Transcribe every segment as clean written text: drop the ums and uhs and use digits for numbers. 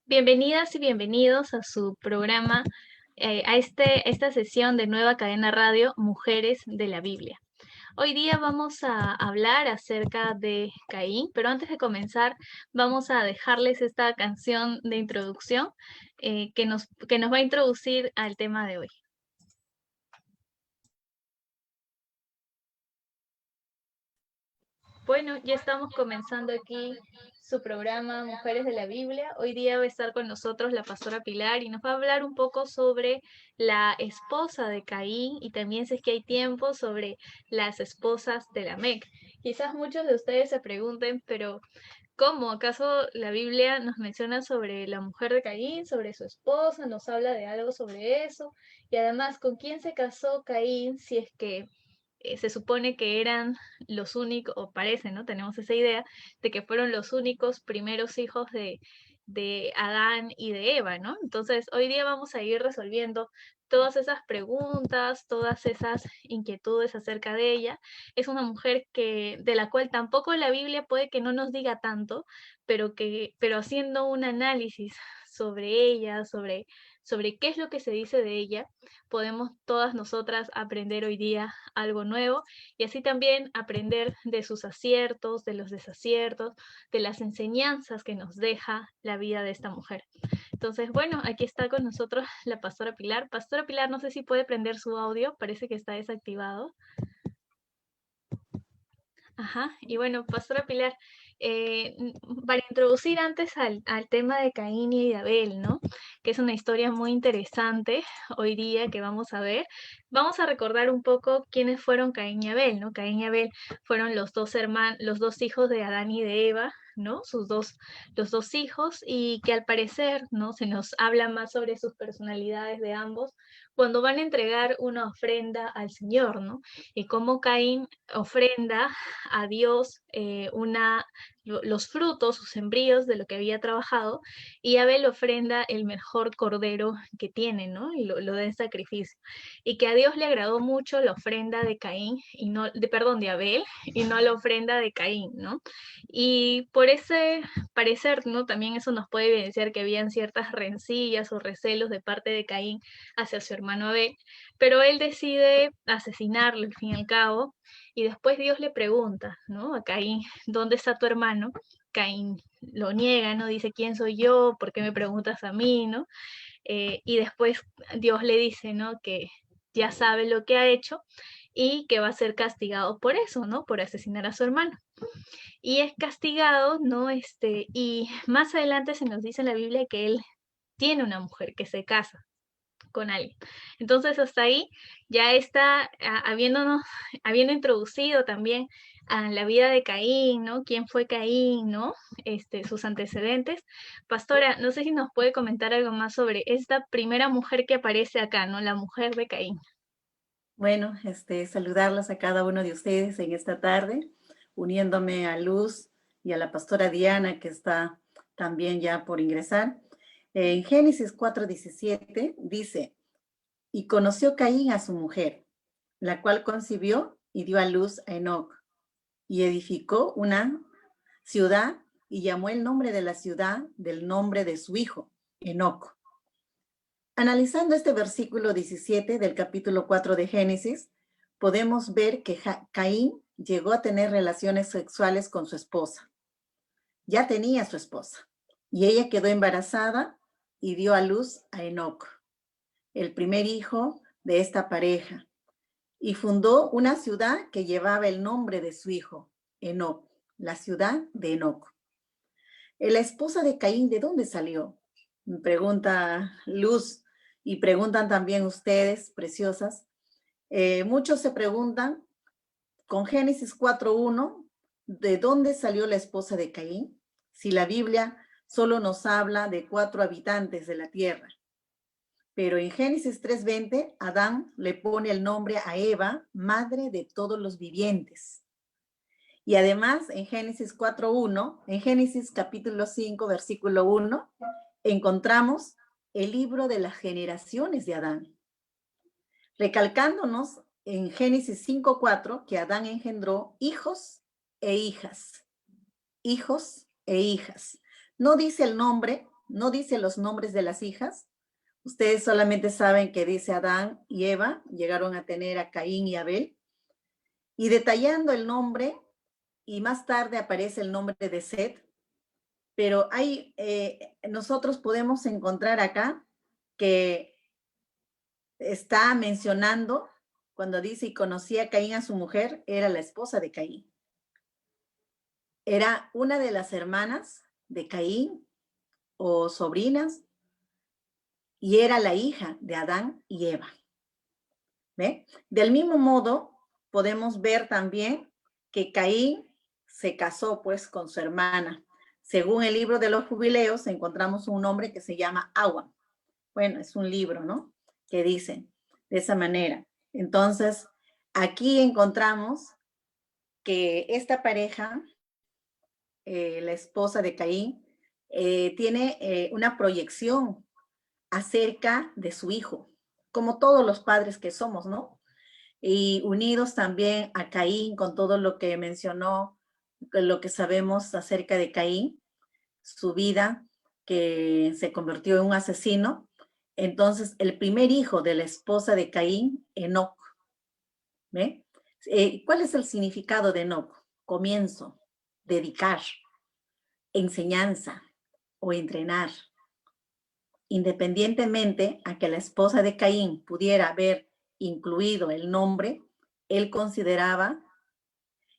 Bienvenidas y bienvenidos a su programa, esta sesión de Nueva Cadena Radio, Mujeres de la Biblia. Hoy día vamos a hablar acerca de Caín, pero antes de comenzar vamos a dejarles esta canción de introducción que nos va a introducir al tema de hoy. Bueno, ya estamos comenzando aquí su programa Mujeres de la Biblia. Hoy día va a estar con nosotros la pastora Pilar y nos va a hablar un poco sobre la esposa de Caín y también, si es que hay tiempo, sobre las esposas de Lamec. Quizás muchos de ustedes se pregunten, pero ¿cómo? ¿Acaso la Biblia nos menciona sobre la mujer de Caín, sobre su esposa, nos habla de algo sobre eso? Y además, ¿con quién se casó Caín si es que se supone que eran los únicos, o parece, ¿no? Tenemos esa idea de que fueron los únicos primeros hijos de Adán y de Eva, ¿no? Entonces, hoy día vamos a ir resolviendo todas esas preguntas, todas esas inquietudes acerca de ella. Es una mujer de la cual tampoco la Biblia puede que no nos diga tanto, pero haciendo un análisis sobre ella, sobre qué es lo que se dice de ella, podemos todas nosotras aprender hoy día algo nuevo y así también aprender de sus aciertos, de los desaciertos, de las enseñanzas que nos deja la vida de esta mujer. Entonces, bueno, aquí está con nosotros la pastora Pilar. Pastora Pilar, no sé si puede prender su audio, parece que está desactivado. Ajá, y bueno, Pastora Pilar, para introducir antes al tema de Caín y de Abel, ¿no? Que es una historia muy interesante hoy día que vamos a ver. Vamos a recordar un poco quiénes fueron Caín y Abel, ¿no? Caín y Abel fueron los dos hermanos, los dos hijos de Adán y de Eva, ¿no? Los dos hijos, y que al parecer, ¿no? Se nos habla más sobre sus personalidades de ambos cuando van a entregar una ofrenda al Señor, ¿no? Y cómo Caín ofrenda a Dios los frutos, sus sembríos de lo que había trabajado, y Abel ofrenda el mejor cordero que tiene, ¿no? Y lo da en sacrificio. Y que a Dios le agradó mucho la ofrenda de Caín, y no, perdón, de Abel, y no la ofrenda de Caín, ¿no? Y por ese parecer, ¿no? También eso nos puede evidenciar que habían ciertas rencillas o recelos de parte de Caín hacia su hermano Abel, pero él decide asesinarlo al fin y al cabo, y después Dios le pregunta, ¿no? A Caín, ¿dónde está tu hermano? Caín lo niega, ¿no? Dice, ¿quién soy yo? ¿Por qué me preguntas a mí? ¿No? Y después Dios le dice, ¿no? Que ya sabe lo que ha hecho y que va a ser castigado por eso, ¿no? Por asesinar a su hermano. Y es castigado, ¿no? Y más adelante se nos dice en la Biblia que él tiene una mujer que se casa con alguien. Entonces, hasta ahí ya está habiendo introducido también a la vida de Caín, ¿no? ¿Quién fue Caín, ¿no? Sus antecedentes. Pastora, no sé si nos puede comentar algo más sobre esta primera mujer que aparece acá, ¿no? La mujer de Caín. Bueno, saludarlas a cada uno de ustedes en esta tarde, uniéndome a Luz y a la pastora Diana, que está también ya por ingresar. En Génesis 4:17 dice, y conoció Caín a su mujer, la cual concibió y dio a luz a Enoc, y edificó una ciudad y llamó el nombre de la ciudad del nombre de su hijo, Enoc. Analizando este versículo 17 del capítulo 4 de Génesis, podemos ver que Caín llegó a tener relaciones sexuales con su esposa. Ya tenía su esposa y ella quedó embarazada y dio a luz a Enoc, el primer hijo de esta pareja, y fundó una ciudad que llevaba el nombre de su hijo, Enoc, la ciudad de Enoc. La esposa de Caín, ¿de dónde salió? Me pregunta Luz y preguntan también ustedes, preciosas. Muchos se preguntan con Génesis 4:1, ¿de dónde salió la esposa de Caín? Si la Biblia solo nos habla de 4 habitantes de la tierra. Pero en Génesis 3:20, Adán le pone el nombre a Eva, madre de todos los vivientes. Y además, en Génesis 4:1, en Génesis capítulo 5, versículo 1, encontramos el libro de las generaciones de Adán, recalcándonos en Génesis 5:4 que Adán engendró hijos e hijas. Hijos e hijas. No dice el nombre no dice los nombres de las hijas. Ustedes solamente saben que dice Adán y Eva, llegaron a tener a Caín y Abel. Y detallando el nombre, y más tarde aparece el nombre de Set, pero nosotros podemos encontrar acá que está mencionando, cuando dice, y conocía a Caín a su mujer, era la esposa de Caín. Era una de las hermanas de Caín o sobrinas, y era la hija de Adán y Eva. ¿Ve? Del mismo modo, podemos ver también que Caín se casó pues con su hermana. Según el libro de los jubileos, encontramos un nombre que se llama Agua. Bueno, es un libro, ¿no? Que dice de esa manera. Entonces, aquí encontramos que esta pareja, la esposa de Caín, tiene una proyección acerca de su hijo, como todos los padres que somos, ¿no? Y unidos también a Caín con todo lo que mencionó, lo que sabemos acerca de Caín, su vida, que se convirtió en un asesino. Entonces, el primer hijo de la esposa de Caín, Enoc, ¿ve? ¿Cuál es el significado de Enoc? Comienzo, dedicar, enseñanza o entrenar. Independientemente a que la esposa de Caín pudiera haber incluido el nombre, él consideraba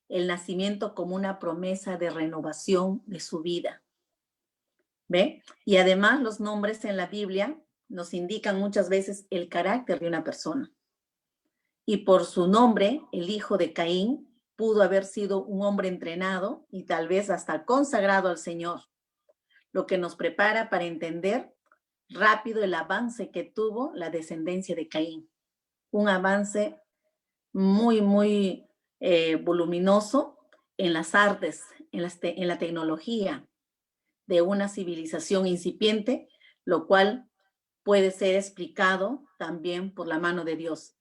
el nacimiento como una promesa de renovación de su vida. ¿Ve? Y además los nombres en la Biblia nos indican muchas veces el carácter de una persona. Y por su nombre, el hijo de Caín pudo haber sido un hombre entrenado y tal vez hasta consagrado al Señor, lo que nos prepara para entender rápido el avance que tuvo la descendencia de Caín. Un avance muy voluminoso en las artes, en la tecnología de una civilización incipiente, lo cual puede ser explicado también por la mano de Dios.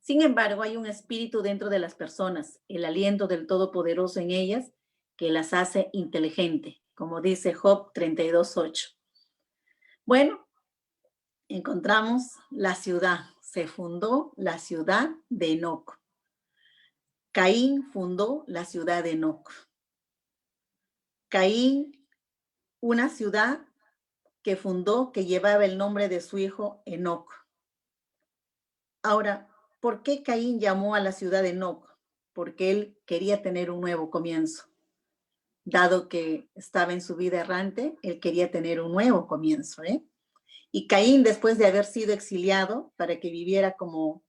Sin embargo, hay un espíritu dentro de las personas, el aliento del Todopoderoso en ellas, que las hace inteligente, como dice Job 32:8. Bueno, encontramos la ciudad. Se fundó la ciudad de Enoc. Caín fundó la ciudad de Enoc. Caín, una ciudad que fundó, que llevaba el nombre de su hijo Enoc. Ahora, ¿por qué Caín llamó a la ciudad de Enoc? Porque él quería tener un nuevo comienzo. Dado que estaba en su vida errante, él quería tener un nuevo comienzo, ¿eh? Y Caín, después de haber sido exiliado para que viviera como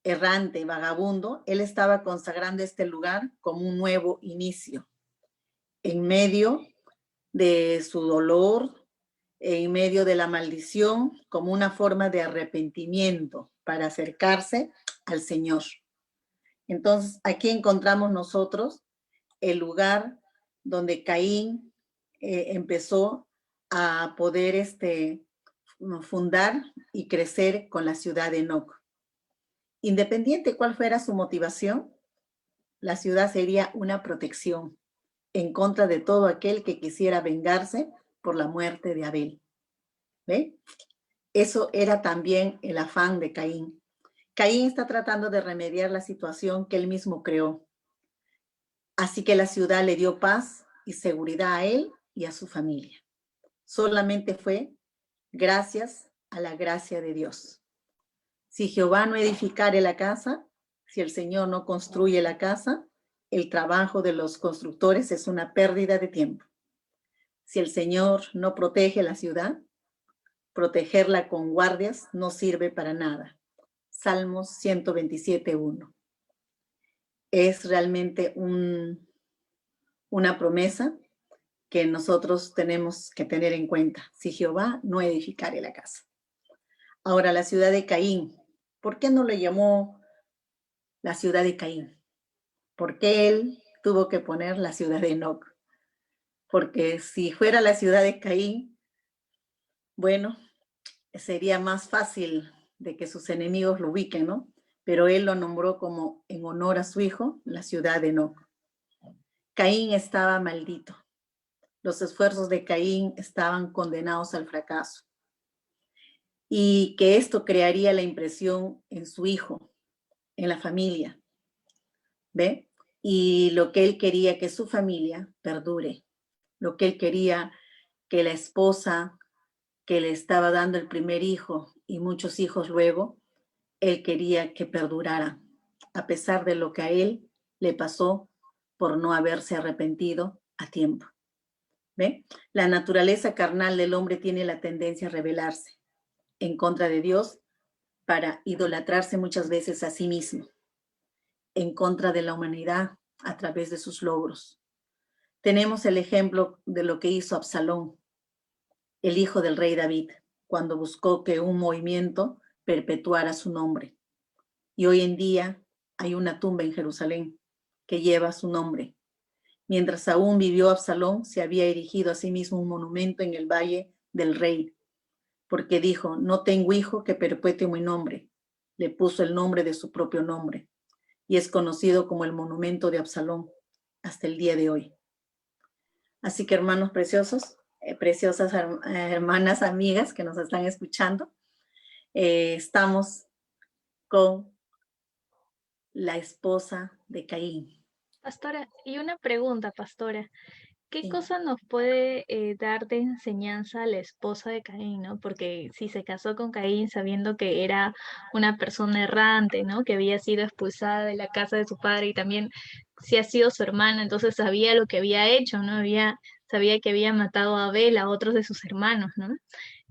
errante, vagabundo, él estaba consagrando este lugar como un nuevo inicio. En medio de su dolor, en medio de la maldición, como una forma de arrepentimiento para acercarse al Señor. Entonces, aquí encontramos nosotros el lugar donde Caín empezó a poder fundar y crecer con la ciudad de Enoc. Independiente cuál fuera su motivación, la ciudad sería una protección en contra de todo aquel que quisiera vengarse por la muerte de Abel. ¿Ve? Eso era también el afán de Caín. Caín está tratando de remediar la situación que él mismo creó. Así que la ciudad le dio paz y seguridad a él y a su familia. Solamente fue gracias a la gracia de Dios. Si Jehová no edificare la casa, si el Señor no construye la casa, el trabajo de los constructores es una pérdida de tiempo. Si el Señor no protege la ciudad, protegerla con guardias no sirve para nada. Salmos 127:1. Es realmente una promesa que nosotros tenemos que tener en cuenta. Si Jehová no edificare la casa. Ahora, la ciudad de Caín. ¿Por qué no le llamó la ciudad de Caín? ¿Por qué él tuvo que poner la ciudad de Enoc? Porque si fuera la ciudad de Caín, bueno, sería más fácil de que sus enemigos lo ubiquen, ¿no? Pero él lo nombró como en honor a su hijo, la ciudad de Enoc. Caín estaba maldito. los esfuerzos de Caín estaban condenados al fracaso y que esto crearía la impresión en su hijo, en la familia, ¿ve? Y lo que él quería que su familia perdure, lo que él quería que la esposa que le estaba dando el primer hijo y muchos hijos luego, él quería que perdurara, a pesar de lo que a él le pasó por no haberse arrepentido a tiempo. ¿Ve? La naturaleza carnal del hombre tiene la tendencia a rebelarse en contra de Dios para idolatrarse muchas veces a sí mismo, en contra de la humanidad a través de sus logros. Tenemos el ejemplo de lo que hizo Absalón, el hijo del rey David, cuando buscó que un movimiento perpetuara su nombre. Y hoy en día hay una tumba en Jerusalén que lleva su nombre. Mientras aún vivió Absalón, se había erigido a sí mismo un monumento en el Valle del Rey, porque dijo, no tengo hijo que perpetúe mi nombre. Le puso el nombre de su propio nombre y es conocido como el monumento de Absalón hasta el día de hoy. Así que hermanos preciosos, preciosas hermanas, amigas que nos están escuchando, estamos con la esposa de Caín. Pastora, y una pregunta, pastora. ¿Qué Sí. cosa nos puede dar de enseñanza la esposa de Caín, ¿no? Porque si se casó con Caín sabiendo que era una persona errante, ¿no? Que había sido expulsada de la casa de su padre y también si ha sido su hermana, entonces sabía lo que había hecho, ¿no? Sabía que había matado a Abel, a otros de sus hermanos, ¿no?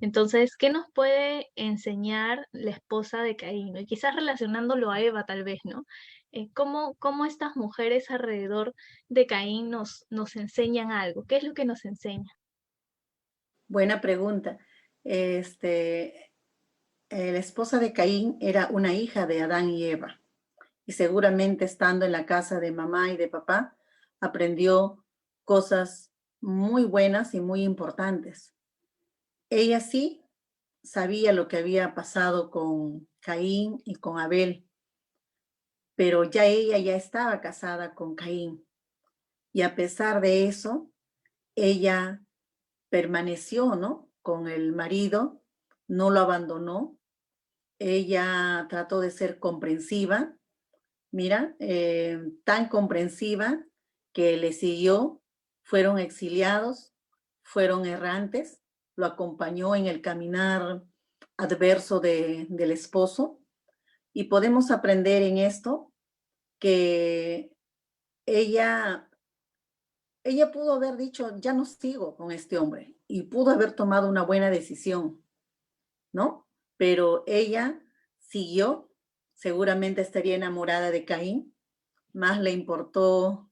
Entonces, ¿qué nos puede enseñar la esposa de Caín, ¿no? Y quizás relacionándolo a Eva, tal vez, ¿no? ¿Cómo estas mujeres alrededor de Caín nos enseñan algo? ¿Qué es lo que nos enseña? Buena pregunta. La esposa de Caín era una hija de Adán y Eva, y seguramente estando en la casa de mamá y de papá, aprendió cosas muy buenas y muy importantes. Ella sí sabía lo que había pasado con Caín y con Abel, pero ya ella ya estaba casada con Caín, y a pesar de eso, ella permaneció, ¿no? Con el marido, no lo abandonó. Ella trató de ser comprensiva, mira, tan comprensiva que le siguió, fueron exiliados, fueron errantes, lo acompañó en el caminar adverso del esposo, y podemos aprender en esto que ella, ella pudo haber dicho, ya no sigo con este hombre, y pudo haber tomado una buena decisión, ¿no? Pero ella siguió, seguramente estaría enamorada de Caín, más le importó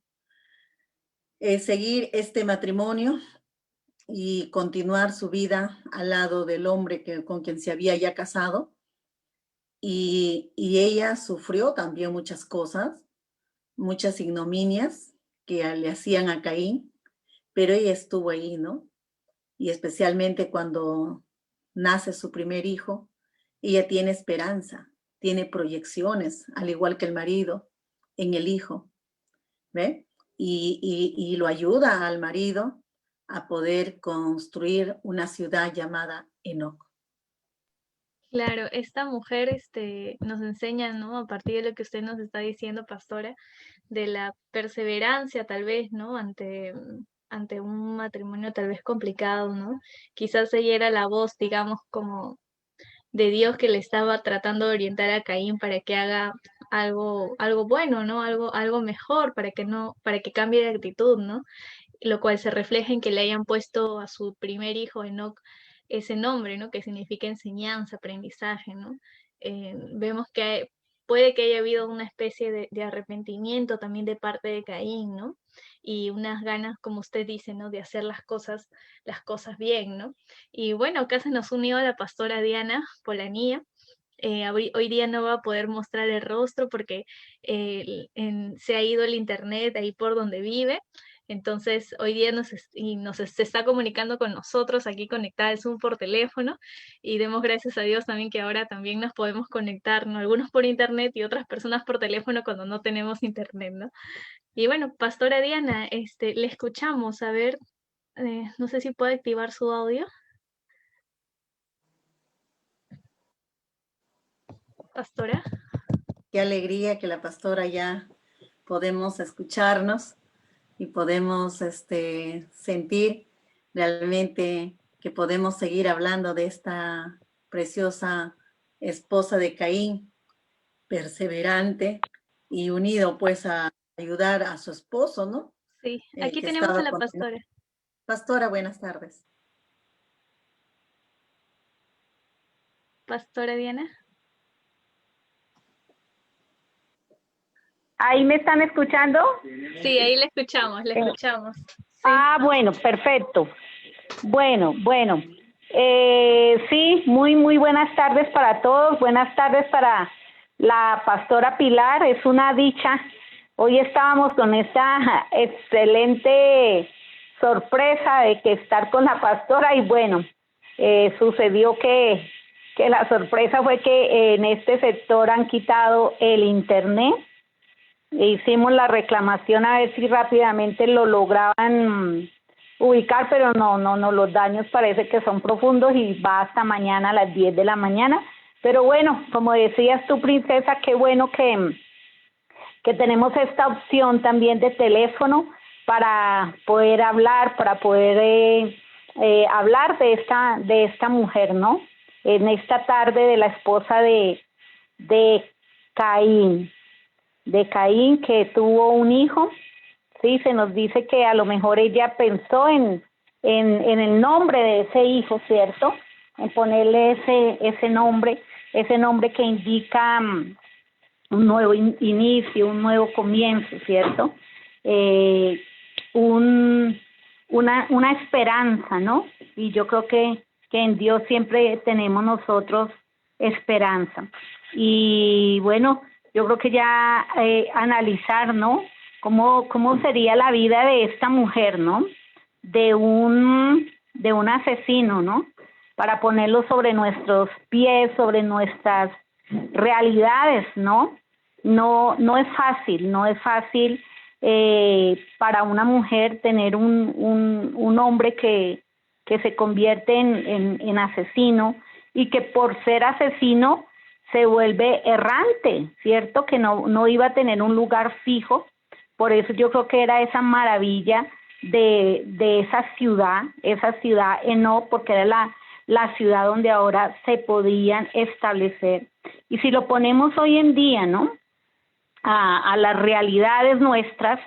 seguir este matrimonio y continuar su vida al lado del hombre con quien se había ya casado. Y ella sufrió también muchas cosas, muchas ignominias que le hacían a Caín, pero ella estuvo ahí, ¿no? Y especialmente cuando nace su primer hijo, ella tiene esperanza, tiene proyecciones, al igual que el marido, en el hijo, ¿ve? Y lo ayuda al marido a poder construir una ciudad llamada Enoch. Claro, esta mujer nos enseña, ¿no? A partir de lo que usted nos está diciendo, pastora, de la perseverancia tal vez, ¿no? Ante un matrimonio tal vez complicado, ¿no? Quizás ella era la voz, digamos, como de Dios que le estaba tratando de orientar a Caín para que haga algo bueno, ¿no? Algo mejor, para que cambie de actitud, ¿no? Lo cual se refleja en que le hayan puesto a su primer hijo, Enoc, ese nombre, ¿no? Que significa enseñanza, aprendizaje, ¿no? Vemos que puede que haya habido una especie de arrepentimiento también de parte de Caín, ¿no? Y unas ganas, como usted dice, ¿no? De hacer las cosas bien, ¿no? Y bueno, acá se nos unió la pastora Diana Polanía. Hoy día no va a poder mostrar el rostro porque se ha ido el internet ahí por donde vive. Entonces, hoy día se está comunicando con nosotros aquí conectada al Zoom por teléfono y demos gracias a Dios también que ahora también nos podemos conectar, ¿no? Algunos por internet y otras personas por teléfono cuando no tenemos internet, ¿no? Y bueno, Pastora Diana, le escuchamos, a ver. No sé si puede activar su audio. Pastora. Qué alegría que la pastora ya podemos escucharnos y podemos sentir realmente que podemos seguir hablando de esta preciosa esposa de Caín, perseverante y unido pues a ayudar a su esposo, ¿no? Sí, aquí Que tenemos a estaba la condenado. pastora. Pastora, buenas tardes. Pastora Diana. ¿Ahí me están escuchando? Sí, ahí le escuchamos, le escuchamos. Sí. Bueno, perfecto. Bueno. Sí, muy buenas tardes para todos. Buenas tardes para la pastora Pilar. Es una dicha. Hoy estábamos con esta excelente sorpresa de que estar con la pastora y bueno, sucedió que la sorpresa fue que en este sector han quitado el internet. Hicimos la reclamación a ver si rápidamente lo lograban ubicar, pero no, los daños parece que son profundos y va hasta mañana a las 10 de la mañana. Pero bueno, como decías tú, princesa, qué bueno que tenemos esta opción también de teléfono para poder hablar, para poder hablar de esta mujer, ¿no? En esta tarde de la esposa de Caín. De Caín, que tuvo un hijo. Sí, se nos dice que a lo mejor ella pensó en el nombre de ese hijo, ¿cierto? En ponerle ese nombre que indica un nuevo inicio, un nuevo comienzo, ¿cierto? Una esperanza, ¿no? Y yo creo que en Dios siempre tenemos nosotros esperanza. Y bueno, yo creo que ya analizar, ¿no? ¿Cómo sería la vida de esta mujer, ¿no? De un asesino, ¿no? Para ponerlo sobre nuestros pies, sobre nuestras realidades, ¿no? No es fácil para una mujer tener un hombre que se convierte en asesino y que por ser asesino se vuelve errante, ¿cierto? Que no iba a tener un lugar fijo. Por eso yo creo que era esa maravilla de esa ciudad Eno, porque era la ciudad donde ahora se podían establecer. Y si lo ponemos hoy en día, ¿no? A las realidades nuestras,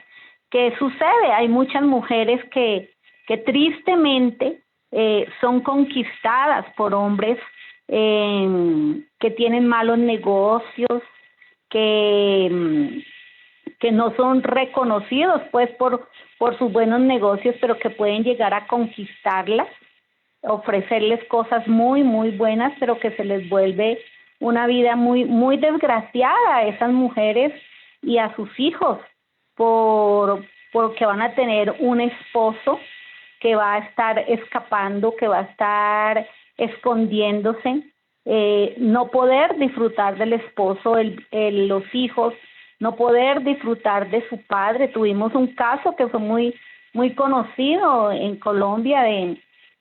¿qué sucede? Hay muchas mujeres que tristemente son conquistadas por hombres que tienen malos negocios, que no son reconocidos pues por sus buenos negocios, pero que pueden llegar a conquistarlas, ofrecerles cosas muy buenas, pero que se les vuelve una vida muy desgraciada a esas mujeres y a sus hijos, porque van a tener un esposo que va a estar escapando, que va a estar escondiéndose, no poder disfrutar del esposo, los hijos, no poder disfrutar de su padre. Tuvimos un caso que fue muy conocido en Colombia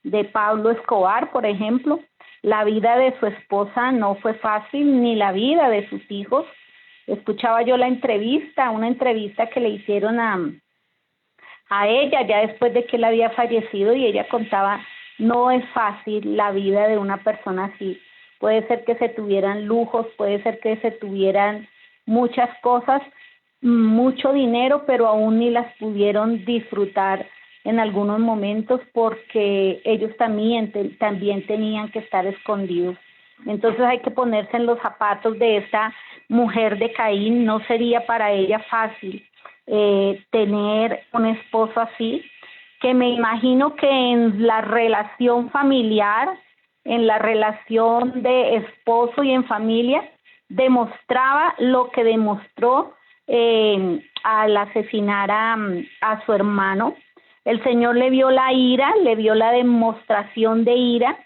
de Pablo Escobar, por ejemplo. La vida de su esposa no fue fácil, ni la vida de sus hijos. Escuchaba yo una entrevista que le hicieron a ella ya después de que él había fallecido, y ella contaba, no es fácil la vida de una persona así. Puede ser que se tuvieran lujos, puede ser que se tuvieran muchas cosas, mucho dinero, pero aún ni las pudieron disfrutar en algunos momentos porque ellos también tenían que estar escondidos. Entonces hay que ponerse en los zapatos de esta mujer de Caín. No sería para ella fácil tener un esposo así, que me imagino que en la relación familiar, en la relación de esposo y en familia, demostraba lo que demostró al asesinar a su hermano. El Señor le vio la ira, le vio la demostración de ira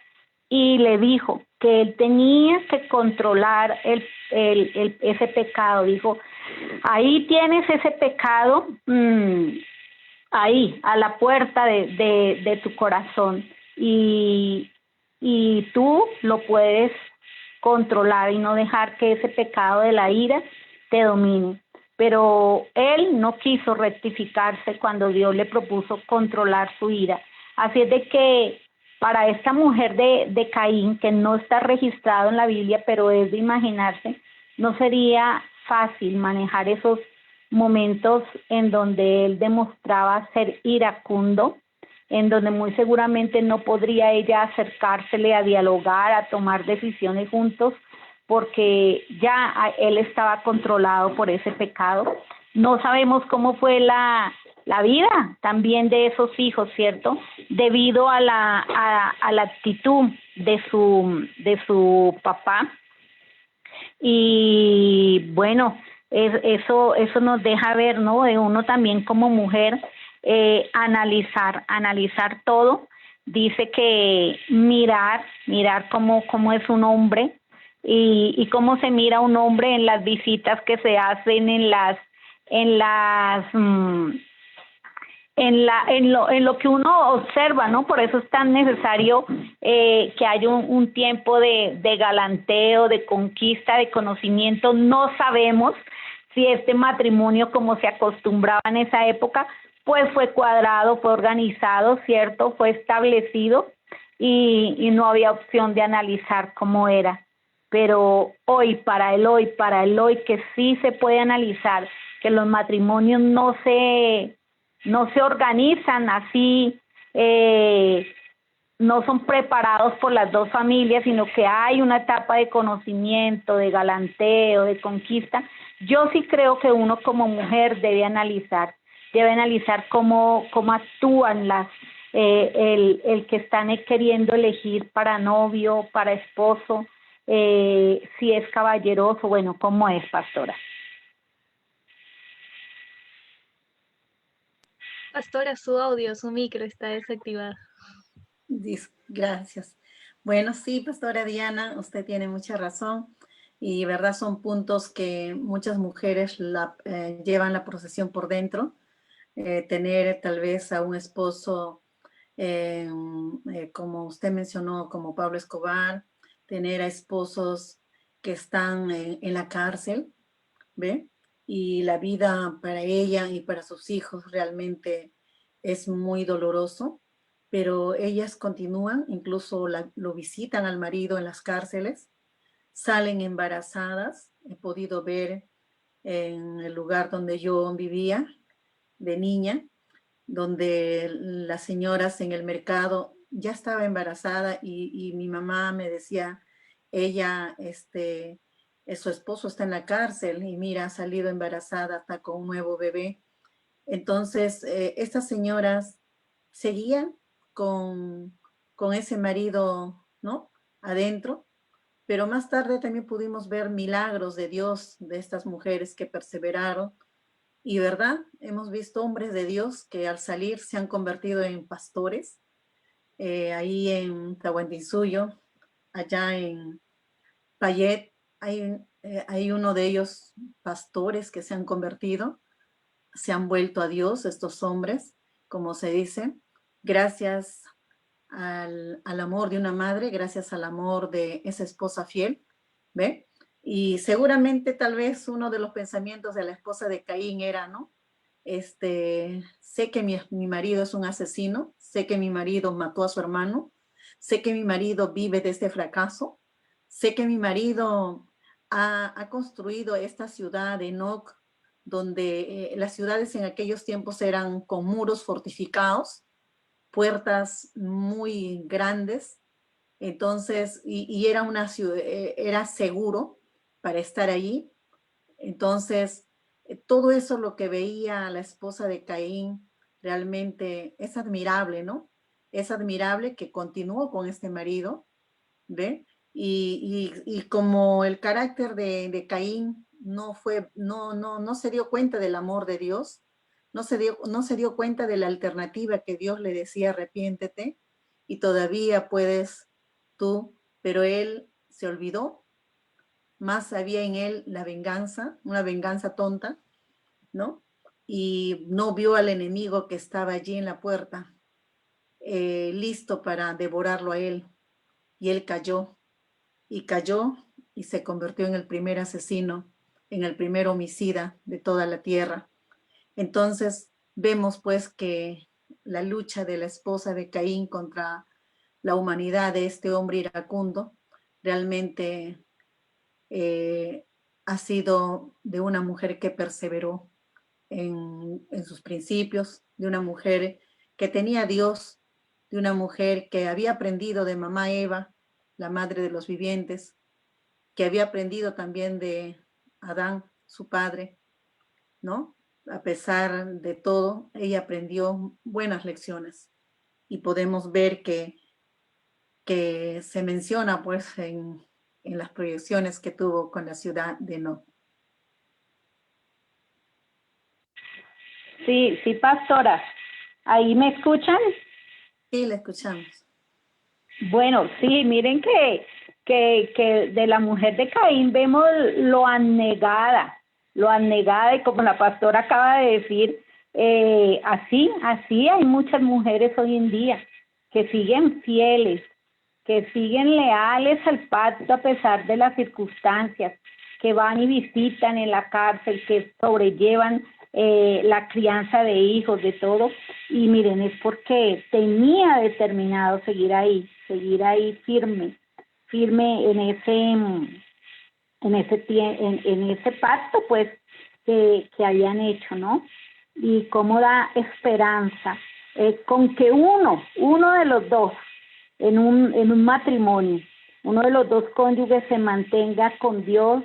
y le dijo que él tenía que controlar ese pecado. Dijo, ahí tienes ese pecado, ahí, a la puerta de tu corazón. Y tú lo puedes controlar y no dejar que ese pecado de la ira te domine. Pero él no quiso rectificarse cuando Dios le propuso controlar su ira. Así es de que para esta mujer de Caín, que no está registrado en la Biblia, pero es de imaginarse, no sería fácil manejar esos momentos en donde él demostraba ser iracundo, en donde muy seguramente no podría ella acercársele a dialogar, a tomar decisiones juntos, porque ya él estaba controlado por ese pecado. No sabemos cómo fue la vida también de esos hijos, ¿cierto? Debido a la actitud de su papá. Y bueno, eso nos deja ver, ¿no? De uno también como mujer, analizar todo. Dice que mirar cómo es un hombre y cómo se mira un hombre en las visitas que se hacen en lo que uno observa, ¿no? Por eso es tan necesario que haya un tiempo de galanteo, de conquista, de conocimiento. No sabemos si este matrimonio, como se acostumbraba en esa época, pues fue cuadrado, fue organizado, ¿cierto? Fue establecido y no había opción de analizar cómo era. Pero para el hoy, que sí se puede analizar, que los matrimonios no se organizan así, no son preparados por las dos familias, sino que hay una etapa de conocimiento, de galanteo, de conquista. Yo sí creo que uno como mujer debe analizar cómo actúan el que están queriendo elegir para novio, para esposo, si es caballeroso, bueno, cómo es, pastora. Pastora, su audio, su micro está desactivado. Gracias. Bueno, sí, pastora Diana, usted tiene mucha razón y verdad son puntos que muchas mujeres llevan la procesión por dentro. Tener tal vez a un esposo, como usted mencionó, como Pablo Escobar, tener a esposos que están en la cárcel, ¿ve? Y la vida para ella y para sus hijos realmente es muy doloroso, pero ellas continúan, incluso lo visitan al marido en las cárceles, salen embarazadas. He podido ver en el lugar donde yo vivía de niña, donde las señoras en el mercado ya estaba embarazada y mi mamá me decía, ella, su esposo está en la cárcel y mira, ha salido embarazada, está con un nuevo bebé. Entonces, estas señoras seguían con ese marido, ¿no? Adentro, pero más tarde también pudimos ver milagros de Dios, de estas mujeres que perseveraron. Y verdad, hemos visto hombres de Dios que al salir se han convertido en pastores, ahí en Tahuantinsuyo, allá en Payet, hay uno de ellos pastores que se han convertido, se han vuelto a Dios, estos hombres, como se dice, gracias al amor de una madre, gracias al amor de esa esposa fiel, ¿ve? Y seguramente tal vez uno de los pensamientos de la esposa de Caín era, ¿no? Sé que mi marido es un asesino, sé que mi marido mató a su hermano, sé que mi marido vive de este fracaso, sé que mi marido ha construido esta ciudad de Enoch, donde las ciudades en aquellos tiempos eran con muros fortificados, puertas muy grandes, entonces, y era una ciudad, era seguro para estar allí. Entonces, todo eso lo que veía la esposa de Caín realmente es admirable, ¿no? Es admirable que continuó con este marido, ¿ve? Y como el carácter de Caín no se dio cuenta del amor de Dios, no se dio cuenta de la alternativa que Dios le decía, arrepiéntete y todavía puedes tú, pero él se olvidó, más había en él la venganza, una venganza tonta, ¿no? y no vio al enemigo que estaba allí en la puerta, listo para devorarlo a él. Y él cayó y se convirtió en el primer asesino, en el primer homicida de toda la tierra. Entonces vemos pues que la lucha de la esposa de Caín contra la humanidad de este hombre iracundo realmente ha sido de una mujer que perseveró en sus principios, de una mujer que tenía a Dios, de una mujer que había aprendido de mamá Eva, la madre de los vivientes, que había aprendido también de Adán, su padre, ¿no? A pesar de todo, ella aprendió buenas lecciones y podemos ver que se menciona pues en las proyecciones que tuvo con la ciudad de No. Sí, sí, pastora. ¿Ahí me escuchan? Sí, la escuchamos. Bueno, sí, miren que de la mujer de Caín vemos lo abnegada, y como la pastora acaba de decir, así hay muchas mujeres hoy en día que siguen fieles, que siguen leales al pacto a pesar de las circunstancias, que van y visitan en la cárcel, que sobrellevan la crianza de hijos, de todo, y miren, es porque tenía determinado seguir ahí firme en ese pacto, pues, que habían hecho, ¿no? Y cómo da esperanza, con que uno de los dos, en un matrimonio, uno de los dos cónyuges se mantenga con Dios,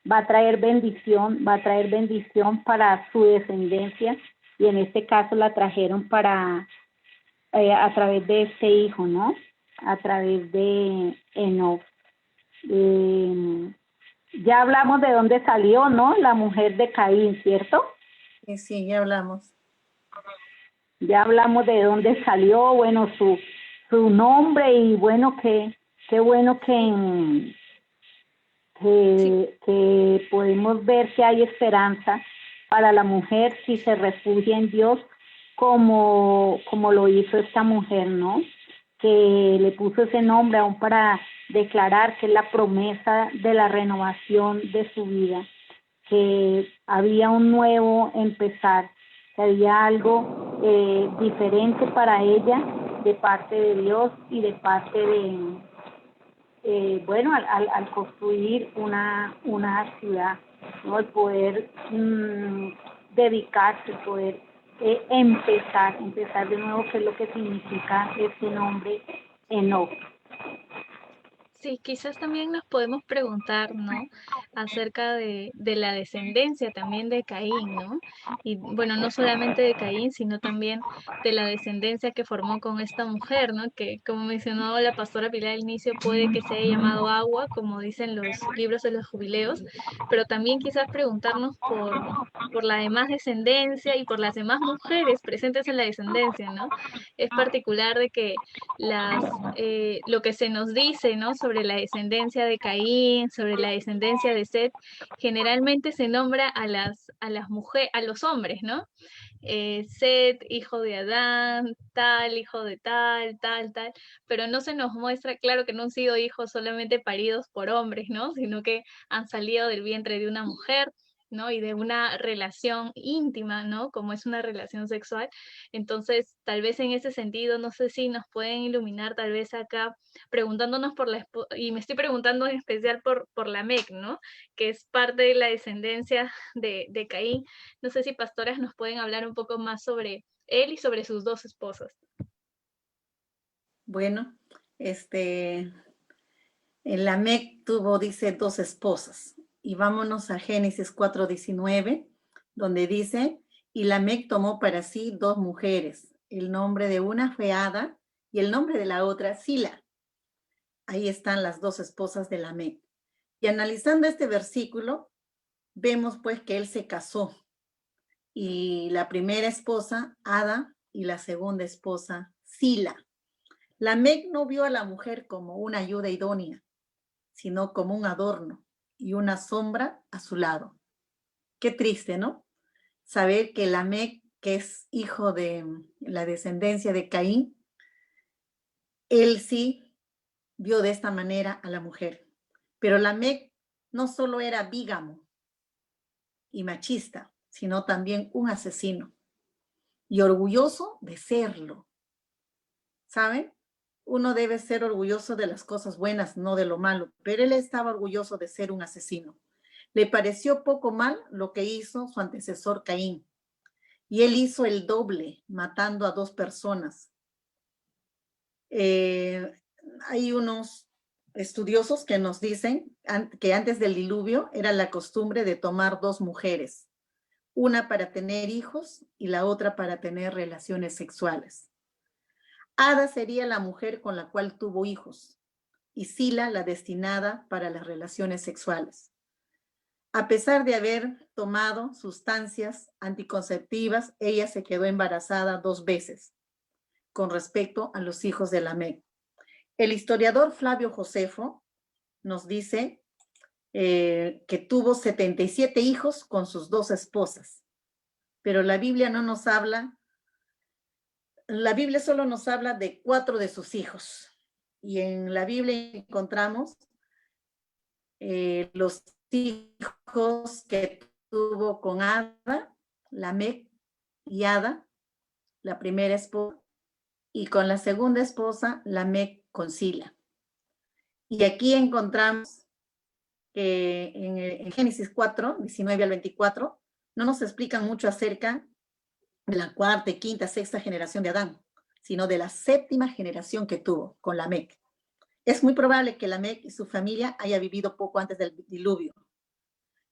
va a traer bendición para su descendencia, y en este caso la trajeron a través de este hijo, ¿no? A través de Enoc. Ya hablamos de dónde salió, ¿no? La mujer de Caín, ¿cierto? Sí, ya hablamos. Ya hablamos de dónde salió, bueno, su nombre, y bueno, qué bueno que podemos ver que hay esperanza para la mujer si se refugia en Dios, como lo hizo esta mujer, ¿no? Que le puso ese nombre aún para declarar que es la promesa de la renovación de su vida, que había un nuevo empezar, que había algo diferente para ella de parte de Dios y de parte de al construir una ciudad, ¿no? El poder dedicarse, poder empezar de nuevo, que es lo que significa ese nombre Enoc. Sí, quizás también nos podemos preguntar, ¿no? Acerca de la descendencia también de Caín, ¿no? Y bueno, no solamente de Caín, sino también de la descendencia que formó con esta mujer, ¿no? Que como mencionó la pastora Pilar al inicio, puede que se haya llamado Agua, como dicen los libros de los jubileos, pero también quizás preguntarnos por la demás descendencia y por las demás mujeres presentes en la descendencia, ¿no? Es particular de que lo que se nos dice, ¿no? Sobre la descendencia de Caín, sobre la descendencia de Set, generalmente se nombra a las mujeres, a los hombres, ¿no? Set, hijo de Adán, tal, hijo de tal, pero no se nos muestra, claro que no han sido hijos solamente paridos por hombres, ¿no? Sino que han salido del vientre de una mujer, ¿no? Y de una relación íntima, ¿no? Como es una relación sexual. Entonces, tal vez en ese sentido, no sé si nos pueden iluminar, tal vez acá, preguntándonos y me estoy preguntando en especial por la Meg, ¿no? Que es parte de la descendencia de Caín. No sé si pastoras nos pueden hablar un poco más sobre él y sobre sus dos esposas. Bueno, Lamec tuvo, dice, 2 esposas. Y vámonos a Génesis 4:19, donde dice, y Lamec tomó para sí 2 mujeres. El nombre de una fue Ada y el nombre de la otra Sila. Ahí están las 2 esposas de Lamec. Y analizando este versículo, vemos pues que él se casó. Y la primera esposa, Ada, y la segunda esposa, Sila. Lamec no vio a la mujer como una ayuda idónea, sino como un adorno y una sombra a su lado. Qué triste, ¿no? saber que Lamec, que es hijo de la descendencia de Caín, él sí vio de esta manera a la mujer. Pero Lamec no solo era bígamo y machista, sino también un asesino y orgulloso de serlo. ¿Saben? Uno debe ser orgulloso de las cosas buenas, no de lo malo, pero él estaba orgulloso de ser un asesino. Le pareció poco mal lo que hizo su antecesor Caín, y él hizo el doble, matando a 2 personas. Hay unos estudiosos que nos dicen que antes del diluvio era la costumbre de tomar 2 mujeres, una para tener hijos y la otra para tener relaciones sexuales. Ada sería la mujer con la cual tuvo hijos y Sila la destinada para las relaciones sexuales. A pesar de haber tomado sustancias anticonceptivas, ella se quedó embarazada 2 veces con respecto a los hijos de Lamec. El historiador Flavio Josefo nos dice que tuvo 77 hijos con sus 2 esposas, pero la Biblia no nos habla, la Biblia solo nos habla de 4 de sus hijos. Y en la Biblia encontramos los hijos que tuvo con Ada, Lamec y Ada, la primera esposa, y con la segunda esposa, Lamec con Sila. Y aquí encontramos que en Génesis 4, 19 al 24, no nos explican mucho acerca de la 4ª, 5ª, 6ª generación de Adán, sino de la 7ª generación que tuvo con Lamec. Es muy probable que Lamec y su familia haya vivido poco antes del diluvio.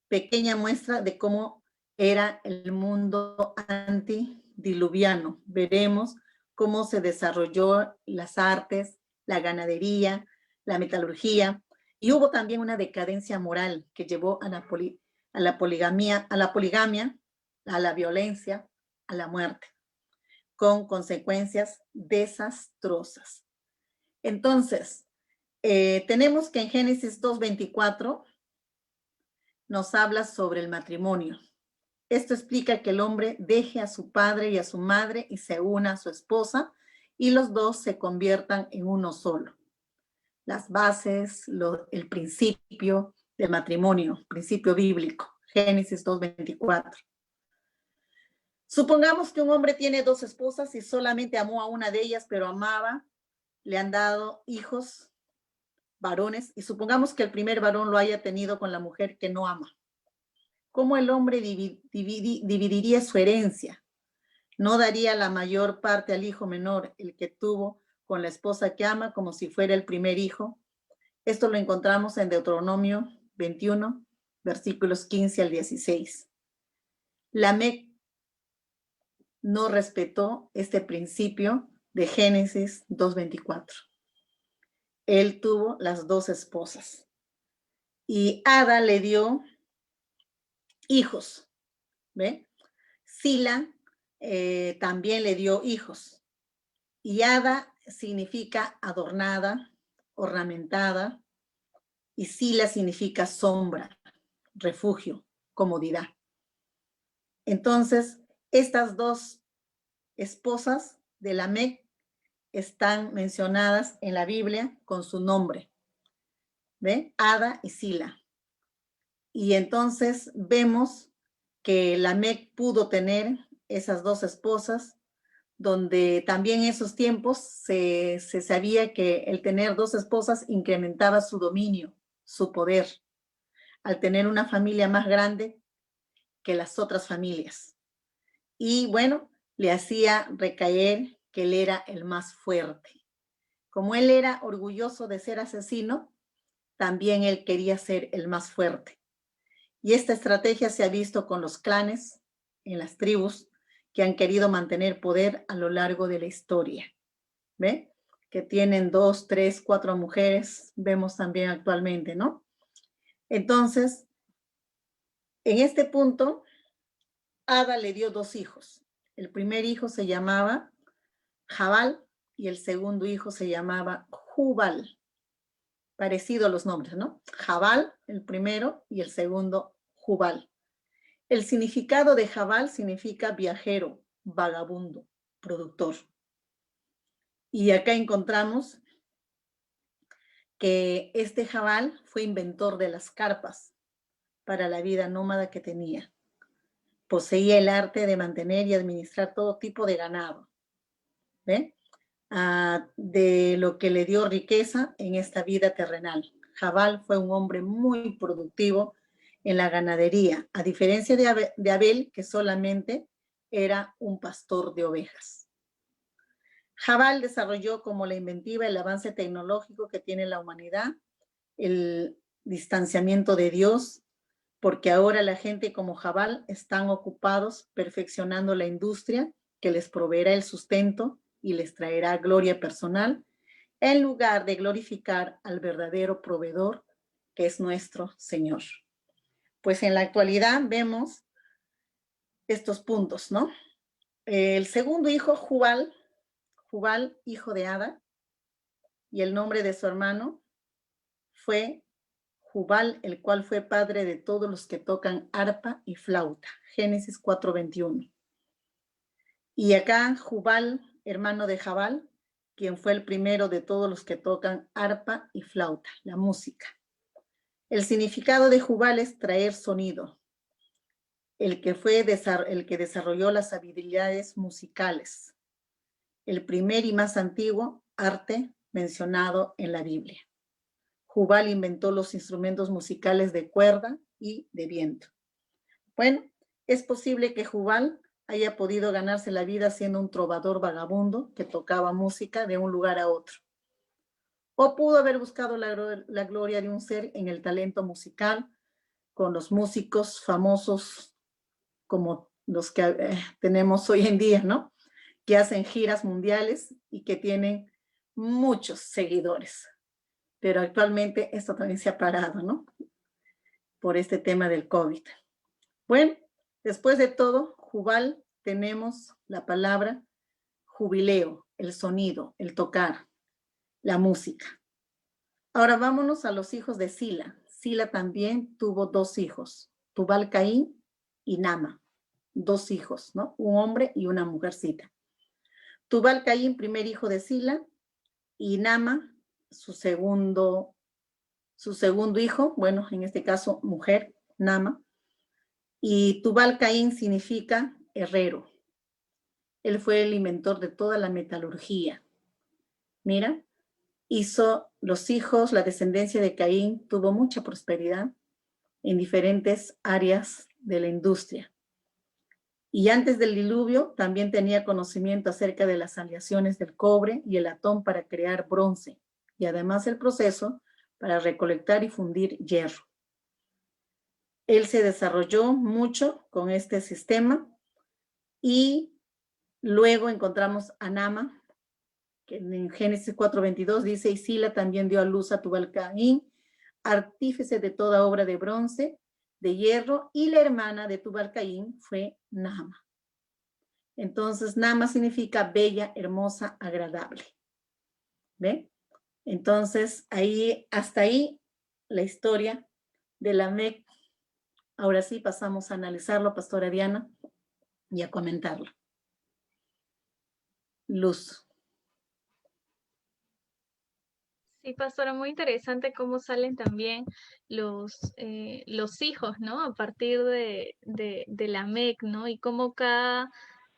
Pequeña muestra de cómo era el mundo antidiluviano. Veremos cómo se desarrolló las artes, la ganadería, la metalurgia, y hubo también una decadencia moral que llevó a la poligamia, a la violencia, a la muerte, con consecuencias desastrosas. Entonces, tenemos que en Génesis 2:24 nos habla sobre el matrimonio. Esto explica que el hombre deje a su padre y a su madre y se una a su esposa y los 2 se conviertan en uno solo. Las bases, el principio del matrimonio, principio bíblico, Génesis 2:24. Supongamos que un hombre tiene 2 esposas y solamente amó a una de ellas, pero amaba, le han dado hijos varones, y supongamos que el primer varón lo haya tenido con la mujer que no ama. ¿Cómo el hombre dividiría su herencia? No daría la mayor parte al hijo menor, el que tuvo con la esposa que ama, como si fuera el primer hijo. Esto lo encontramos en Deuteronomio 21, versículos 15 al 16. Lamec no respetó este principio de Génesis 2:24. Él tuvo las 2 esposas. Y Ada le dio hijos, ¿ve? Sila también le dio hijos. Y Ada significa adornada, ornamentada, y Sila significa sombra, refugio, comodidad. Entonces, estas 2 esposas de Lamec están mencionadas en la Biblia con su nombre, ¿ve? Ada y Sila. Y entonces vemos que Lamec pudo tener esas 2 esposas, donde también en esos tiempos se sabía que el tener 2 esposas incrementaba su dominio, su poder, al tener una familia más grande que las otras familias. Y bueno, le hacía recaer que él era el más fuerte. Como él era orgulloso de ser asesino, también él quería ser el más fuerte. Y esta estrategia se ha visto con los clanes, en las tribus, que han querido mantener poder a lo largo de la historia. ¿Ve? Que tienen 2, 3, 4 mujeres, vemos también actualmente, ¿no? Entonces, en este punto, Ada le dio 2 hijos. El primer hijo se llamaba Jabal y el segundo hijo se llamaba Jubal. Parecido a los nombres, ¿no? Jabal, el primero, y el segundo, Jubal. El significado de Jabal significa viajero, vagabundo, productor. Y acá encontramos que este Jabal fue inventor de las carpas para la vida nómada que tenía. Poseía el arte de mantener y administrar todo tipo de ganado, ¿ve? De lo que le dio riqueza en esta vida terrenal. Jabal fue un hombre muy productivo en la ganadería, a diferencia de Abel, que solamente era un pastor de ovejas. Jabal desarrolló como la inventiva el avance tecnológico que tiene la humanidad, el distanciamiento de Dios, porque ahora la gente como Jabal están ocupados perfeccionando la industria que les proveerá el sustento y les traerá gloria personal, en lugar de glorificar al verdadero proveedor, que es nuestro Señor. Pues en la actualidad vemos estos puntos, ¿no? El segundo hijo, Jubal, hijo de Ada, y el nombre de su hermano fue Jubal, el cual fue padre de todos los que tocan arpa y flauta. Génesis 4:21. Y acá Jubal, hermano de Jabal, quien fue el primero de todos los que tocan arpa y flauta, la música. El significado de Jubal es traer sonido, el que desarrolló las habilidades musicales, el primer y más antiguo arte mencionado en la Biblia. Jubal inventó los instrumentos musicales de cuerda y de viento. Bueno, es posible que Jubal haya podido ganarse la vida siendo un trovador vagabundo que tocaba música de un lugar a otro. O pudo haber buscado la gloria de un ser en el talento musical con los músicos famosos como los que tenemos hoy en día, ¿no? Que hacen giras mundiales y que tienen muchos seguidores. Pero actualmente esto también se ha parado, ¿no? Por este tema del COVID. Bueno, después de todo, Jubal, tenemos la palabra jubileo, el sonido, el tocar, la música. Ahora vámonos a los hijos de Sila. Sila también tuvo 2 hijos, Tubal Caín y Nama. 2 hijos, ¿no? Un hombre y una mujercita. Tubal Caín, primer hijo de Sila, y Nama, su segundo hijo, bueno, en este caso mujer, Nama. Y Tubal Caín significa herrero. Él fue el inventor de toda la metalurgia. Mira, hizo los hijos, la descendencia de Caín tuvo mucha prosperidad en diferentes áreas de la industria. Y antes del diluvio también tenía conocimiento acerca de las aleaciones del cobre y el latón para crear bronce, y además el proceso para recolectar y fundir hierro. Él se desarrolló mucho con este sistema y luego encontramos a Nama, que en Génesis 4:22 dice, y Sila también dio a luz a Tubal Caín, artífice de toda obra de bronce, de hierro, y la hermana de Tubal Caín fue Nama. Entonces, Nama significa bella, hermosa, agradable. ¿Ve? Entonces, hasta ahí la historia de Lamec. Ahora sí pasamos a analizarlo, pastora Diana, y a comentarlo. Luz. Sí, pastora, muy interesante cómo salen también los hijos, ¿no? A partir de Lamec, ¿no? Y cómo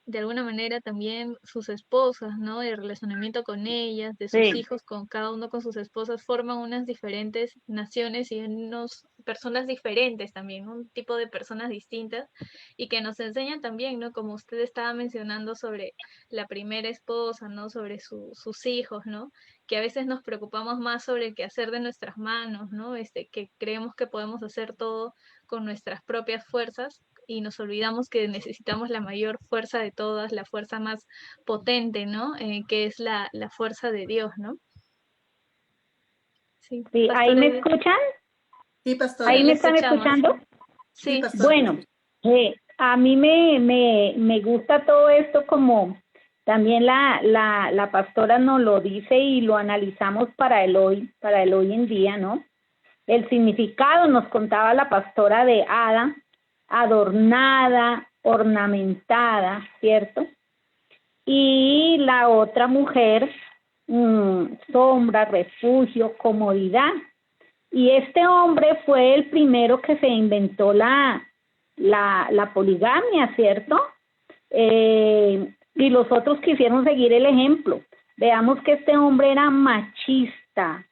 de alguna manera también sus esposas, ¿no? El relacionamiento con ellas, de sus hijos, con cada uno con sus esposas, forman unas diferentes naciones y unas personas diferentes también, un tipo de personas distintas y que nos enseñan también, ¿no? Como usted estaba mencionando sobre la primera esposa, ¿no? Sobre sus hijos, ¿no? Que a veces nos preocupamos más sobre el quehacer de nuestras manos, ¿no? Que creemos que podemos hacer todo con nuestras propias fuerzas y nos olvidamos que necesitamos la mayor fuerza de todas, la fuerza más potente, ¿no? Que es la fuerza de Dios, ¿no? Sí, ¿ahí me escuchan? Sí, pastora. ¿Ahí me están escuchando? Sí, pastora. Bueno, a mí me gusta todo esto como también la pastora nos lo dice y lo analizamos para el hoy en día, ¿no? El significado nos contaba la pastora de Ada, adornada, ornamentada, ¿cierto? Y la otra mujer, sombra, refugio, comodidad. Y este hombre fue el primero que se inventó la poligamia, ¿cierto? Y los otros quisieron seguir el ejemplo. Veamos que este hombre era machista,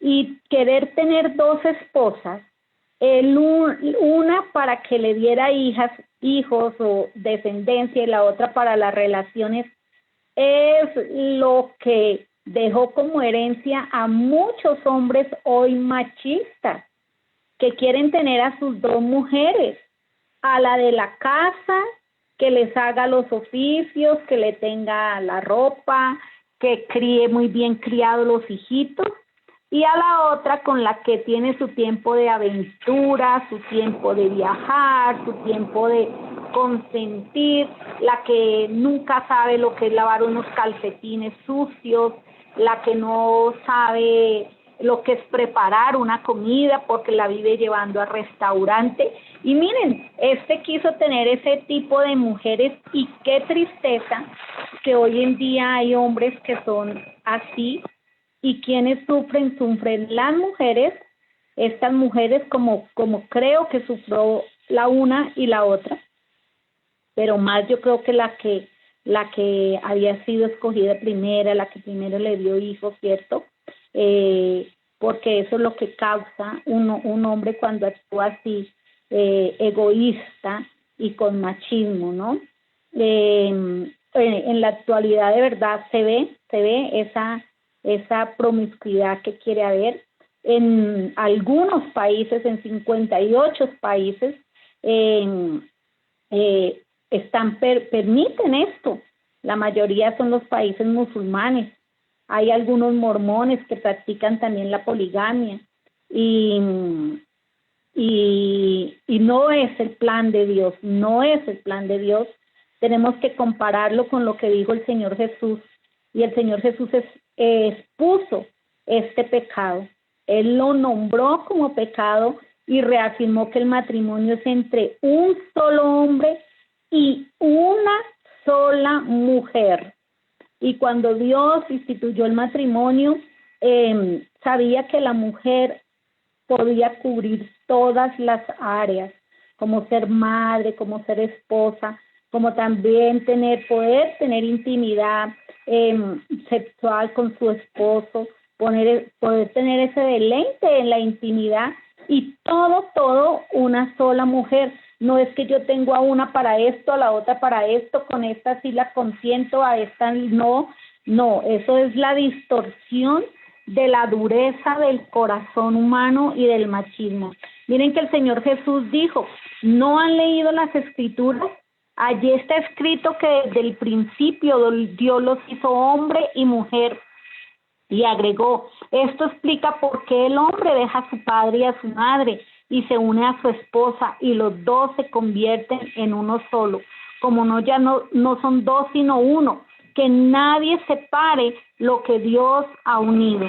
y querer tener dos esposas, una para que le diera hijos o descendencia, y la otra para las relaciones, es lo que dejó como herencia a muchos hombres hoy machistas, que quieren tener a sus dos mujeres, a la de la casa, que les haga los oficios, que le tenga la ropa, que críe muy bien criados los hijitos, y a la otra con la que tiene su tiempo de aventura, su tiempo de viajar, su tiempo de consentir, la que nunca sabe lo que es lavar unos calcetines sucios, la que no sabe lo que es preparar una comida porque la vive llevando al restaurante. Y miren, quiso tener ese tipo de mujeres, y qué tristeza que hoy en día hay hombres que son así. ¿Y quienes sufren? Sufren las mujeres, estas mujeres como creo que sufrió la una y la otra, pero más yo creo que la que había sido escogida primera, la que primero le dio hijos, ¿cierto? Porque eso es lo que causa un hombre cuando actúa así, egoísta y con machismo, ¿no? En la actualidad de verdad se ve esa promiscuidad que quiere haber en algunos países, en 58 países, permiten esto. La mayoría son los países musulmanes. Hay algunos mormones que practican también la poligamia, y no es el plan de Dios, no es el plan de Dios. Tenemos que compararlo con lo que dijo el Señor Jesús, y el Señor Jesús expuso este pecado. Él lo nombró como pecado y reafirmó que el matrimonio es entre un solo hombre y una sola mujer. Y cuando Dios instituyó el matrimonio, sabía que la mujer podía cubrir todas las áreas, como ser madre, como ser esposa, como también poder tener intimidad sexual con su esposo, poder tener ese deleite en la intimidad, y todo una sola mujer. No es que yo tengo a una para esto, a la otra para esto, con esta sí la consiento, a esta no, eso es la distorsión de la dureza del corazón humano y del machismo. Miren que el Señor Jesús dijo, ¿no han leído las Escrituras? Allí está escrito que desde el principio Dios los hizo hombre y mujer. Y agregó, esto explica por qué el hombre deja a su padre y a su madre y se une a su esposa, y los dos se convierten en uno solo. Como ya no son dos sino uno, que nadie separe lo que Dios ha unido.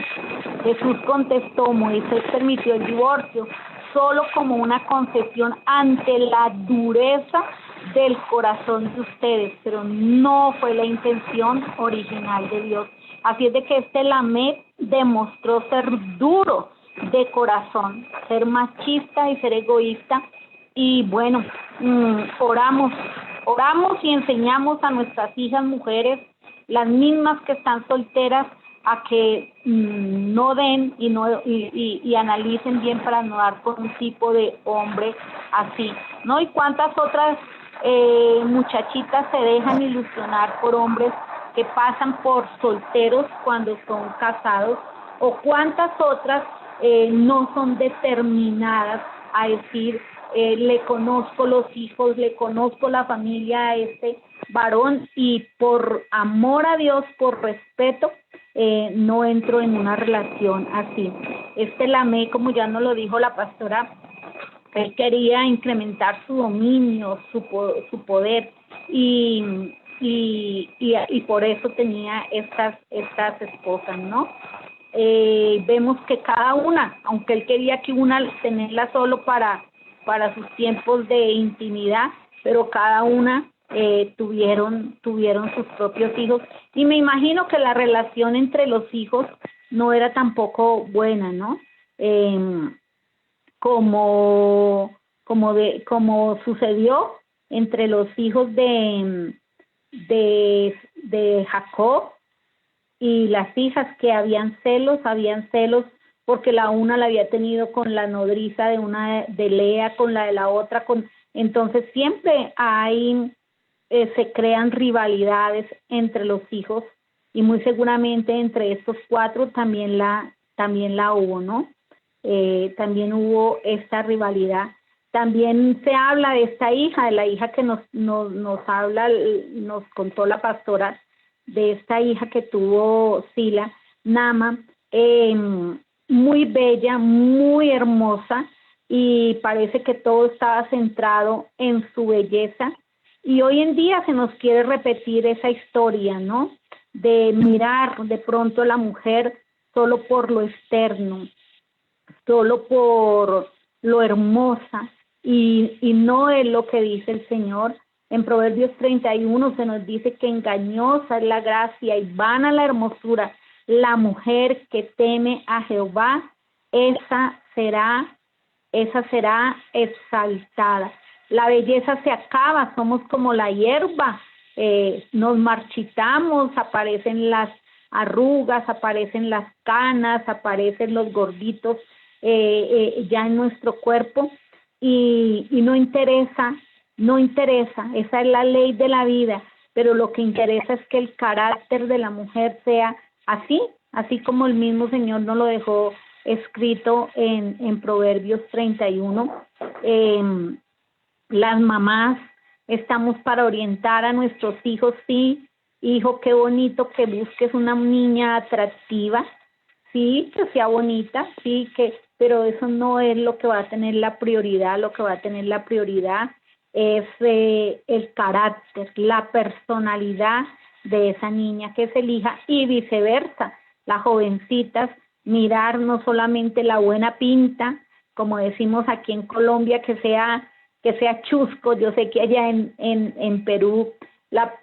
Jesús contestó, Moisés permitió el divorcio solo como una concesión ante la dureza del corazón de ustedes, pero no fue la intención original de Dios. Así es de que Lamec demostró ser duro de corazón, ser machista y ser egoísta. Y bueno, oramos y enseñamos a nuestras hijas mujeres, las mismas que están solteras, a que no den y analicen bien para no dar con un tipo de hombre así, ¿no? Y cuántas otras muchachitas se dejan ilusionar por hombres que pasan por solteros cuando son casados, o cuántas otras no son determinadas a decir, le conozco los hijos, le conozco la familia a este varón, y por amor a Dios, por respeto, no entro en una relación así. Lamec, como ya nos lo dijo la pastora, él quería incrementar su dominio, su poder, y por eso tenía estas esposas, ¿no? vemos que cada una, aunque él quería que una tenerla solo para sus tiempos de intimidad, pero cada una tuvieron sus propios hijos. Y me imagino que la relación entre los hijos no era tampoco buena, ¿no? Como sucedió entre los hijos de Jacob y las hijas, que habían celos porque la una la había tenido con la nodriza de Lea, con la de la otra, entonces siempre se crean rivalidades entre los hijos, y muy seguramente entre estos cuatro también la hubo, ¿no? También hubo esta rivalidad. También se habla de esta hija, de la hija que nos contó la pastora, de esta hija que tuvo Sila, Nama, muy bella, muy hermosa, y parece que todo estaba centrado en su belleza. Y hoy en día se nos quiere repetir esa historia, ¿no? De mirar de pronto a la mujer solo por lo externo, solo por lo hermosa, y no es lo que dice el Señor. En Proverbios 31 se nos dice que engañosa es la gracia y vana la hermosura. La mujer que teme a Jehová, esa será exaltada. La belleza se acaba, somos como la hierba, nos marchitamos, aparecen las arrugas, aparecen las canas, aparecen los gorditos ya en nuestro cuerpo, y no interesa, esa es la ley de la vida, pero lo que interesa es que el carácter de la mujer sea así como el mismo Señor nos lo dejó escrito en Proverbios 31. Las mamás estamos para orientar a nuestros hijos. Sí, hijo, qué bonito que busques una niña atractiva, sí, que sea bonita, sí, pero eso no es lo que va a tener la prioridad. Lo que va a tener la prioridad es el carácter, la personalidad de esa niña que se elija, y viceversa, las jovencitas, mirar no solamente la buena pinta, como decimos aquí en Colombia, que sea chusco. Yo sé que allá en Perú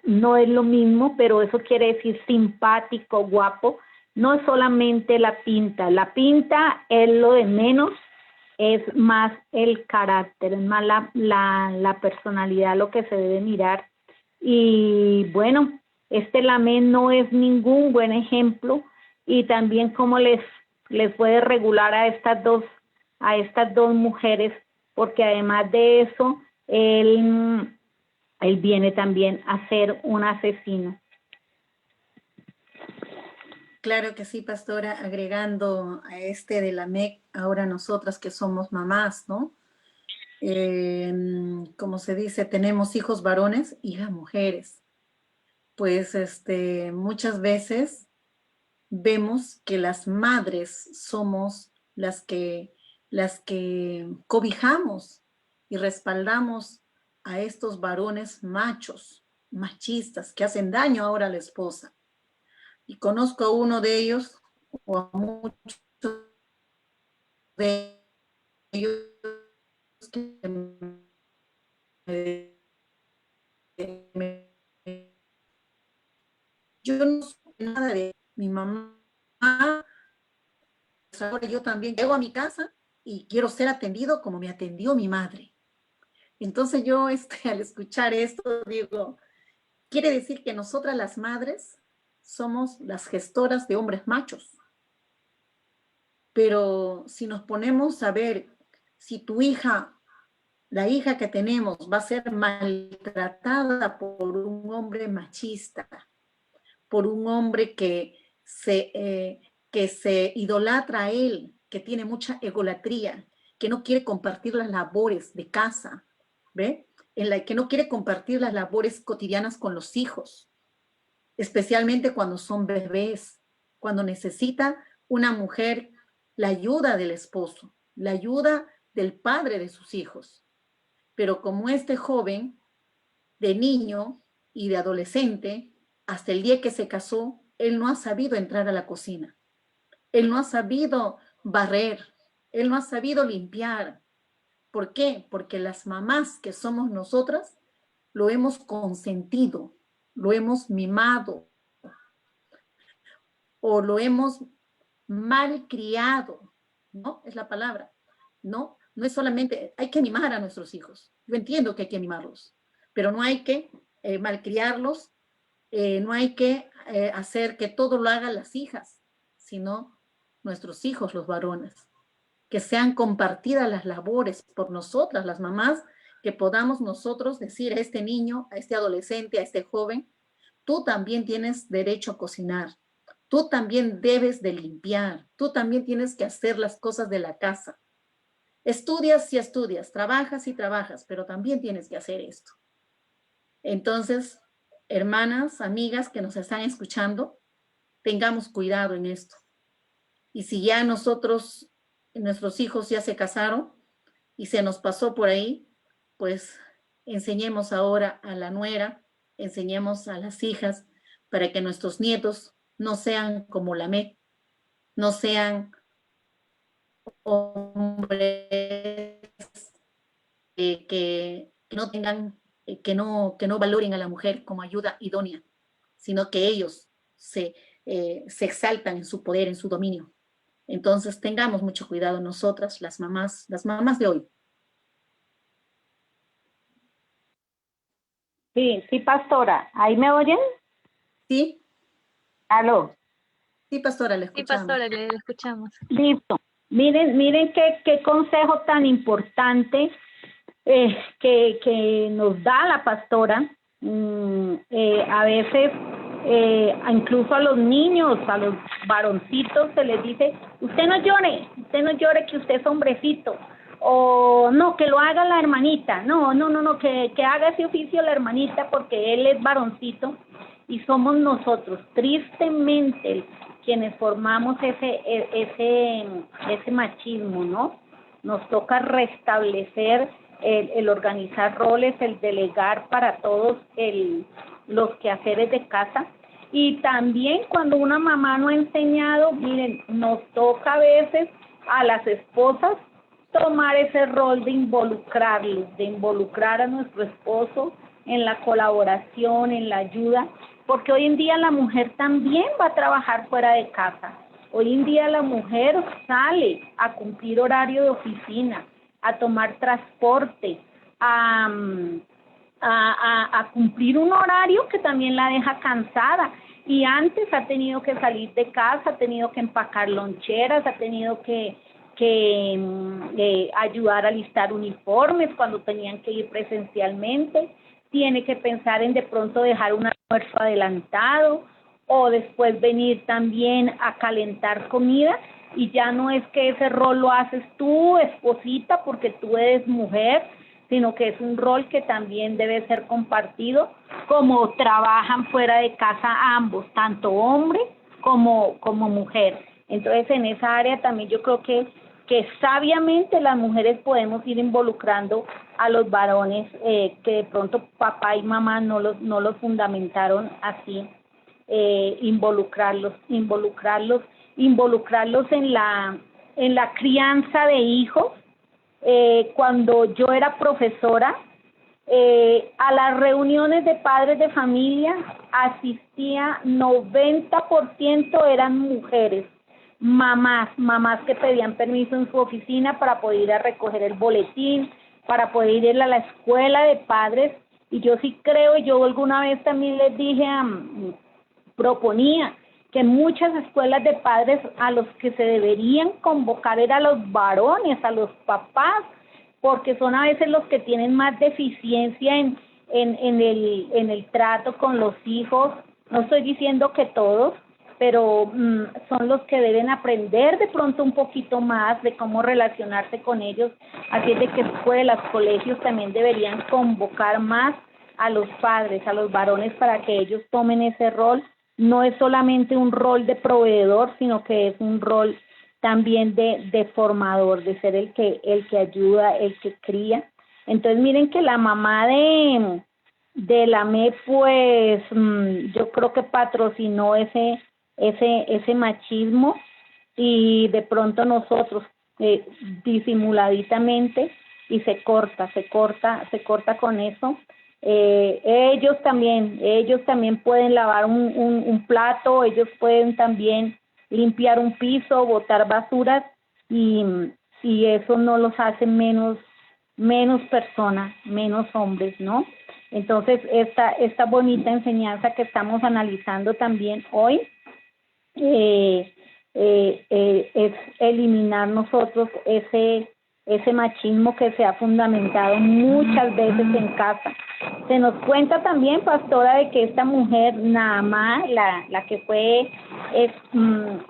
no es lo mismo, pero eso quiere decir simpático, guapo. No es solamente la pinta es lo de menos, es más el carácter, es más la personalidad lo que se debe mirar. Y bueno, este Lamén no es ningún buen ejemplo, y también cómo les puede regular a estas dos mujeres, porque además de eso, él viene también a ser un asesino. Claro que sí, pastora, agregando a este de Lamec, ahora nosotras que somos mamás, ¿no? Como se dice, tenemos hijos varones, hijas mujeres. Pues muchas veces vemos que las madres somos las que cobijamos y respaldamos a estos varones machos, machistas, que hacen daño ahora a la esposa. Y conozco a uno de ellos, o a muchos de ellos, que yo no sé nada de mi mamá. Ahora yo también llego a mi casa y quiero ser atendido como me atendió mi madre. Entonces yo al escuchar esto digo, quiere decir que nosotras las madres somos las gestoras de hombres machos. Pero si nos ponemos a ver, si tu hija, la hija que tenemos, va a ser maltratada por un hombre machista, por un hombre que se idolatra a él, que tiene mucha egolatría, que no quiere compartir las labores de casa, ¿ve? Que no quiere compartir las labores cotidianas con los hijos, especialmente cuando son bebés, cuando necesita una mujer la ayuda del esposo, la ayuda del padre de sus hijos. Pero como este joven, de niño y de adolescente, hasta el día que se casó, él no ha sabido entrar a la cocina. Él no ha sabido barrer, él no ha sabido limpiar. ¿Por qué? Porque las mamás que somos nosotras lo hemos consentido, lo hemos mimado o lo hemos mal criado, ¿no? Es la palabra, ¿no? No es solamente, hay que mimar a nuestros hijos. Yo entiendo que hay que mimarlos, pero no hay que malcriarlos, no hay que hacer que todo lo hagan las hijas, sino nuestros hijos, los varones. Que sean compartidas las labores por nosotras, las mamás, que podamos nosotros decir a este niño, a este adolescente, a este joven, tú también tienes derecho a cocinar, tú también debes de limpiar, tú también tienes que hacer las cosas de la casa. Estudias y estudias, trabajas y trabajas, pero también tienes que hacer esto. Entonces, hermanas, amigas que nos están escuchando, tengamos cuidado en esto. Y si ya nosotros, nuestros hijos ya se casaron y se nos pasó por ahí, pues enseñemos ahora a la nuera, enseñemos a las hijas para que nuestros nietos no sean como Lamec, no sean hombres que no tengan, que no valoren a la mujer como ayuda idónea, sino que ellos se exaltan en su poder, en su dominio. Entonces tengamos mucho cuidado nosotras, las mamás de hoy. Sí, sí, pastora. ¿Ahí me oyen? ¿Sí? Aló. Sí, pastora, le Sí, escuchamos. pastora, le escuchamos. Listo. Miren qué consejo tan importante que nos da la pastora. A veces, incluso a los niños, a los varoncitos, se les dice, usted no llore que usted es hombrecito. O no, que lo haga la hermanita. No, que haga ese oficio la hermanita porque él es varoncito. Y somos nosotros, tristemente, quienes formamos ese machismo, ¿no? Nos toca restablecer el organizar roles, el delegar para todos los quehaceres de casa. Y también cuando una mamá no ha enseñado, miren, nos toca a veces a las esposas tomar ese rol de involucrarlos, de involucrar a nuestro esposo en la colaboración, en la ayuda, porque hoy en día la mujer también va a trabajar fuera de casa. Hoy en día la mujer sale a cumplir horario de oficina, a tomar transporte, a cumplir un horario que también la deja cansada. Y antes ha tenido que salir de casa, ha tenido que empacar loncheras, ha tenido que ayudar a listar uniformes cuando tenían que ir presencialmente. Tiene que pensar en de pronto dejar un almuerzo adelantado o después venir también a calentar comida, y ya no es que ese rol lo haces tú, esposita, porque tú eres mujer, sino que es un rol que también debe ser compartido, como trabajan fuera de casa ambos, tanto hombre como mujer. Entonces en esa área también yo creo que sabiamente las mujeres podemos ir involucrando a los varones que de pronto papá y mamá no los fundamentaron así, involucrarlos en la crianza de hijos. Cuando yo era profesora, a las reuniones de padres de familia asistía 90% eran mujeres. Mamás que pedían permiso en su oficina para poder ir a recoger el boletín, para poder ir a la escuela de padres. Y yo sí creo, yo alguna vez también les dije, proponía que muchas escuelas de padres a los que se deberían convocar eran a los varones, a los papás, porque son a veces los que tienen más deficiencia en el trato con los hijos. No estoy diciendo que todos, pero son los que deben aprender de pronto un poquito más de cómo relacionarse con ellos. Así es de que escuelas, colegios también deberían convocar más a los padres, a los varones, para que ellos tomen ese rol. No es solamente un rol de proveedor, sino que es un rol también de formador, de ser el que ayuda, el que cría. Entonces miren que la mamá de la ME, pues yo creo que patrocinó ese machismo, y de pronto nosotros disimuladamente, y se corta con eso. Ellos también pueden lavar un plato, ellos pueden también limpiar un piso, botar basuras, y eso no los hace menos personas, menos hombres, ¿no? Entonces, esta bonita enseñanza que estamos analizando también hoy es eliminar nosotros ese machismo que se ha fundamentado muchas veces en casa. Se nos cuenta también, pastora, de que esta mujer, Naamá, la que fue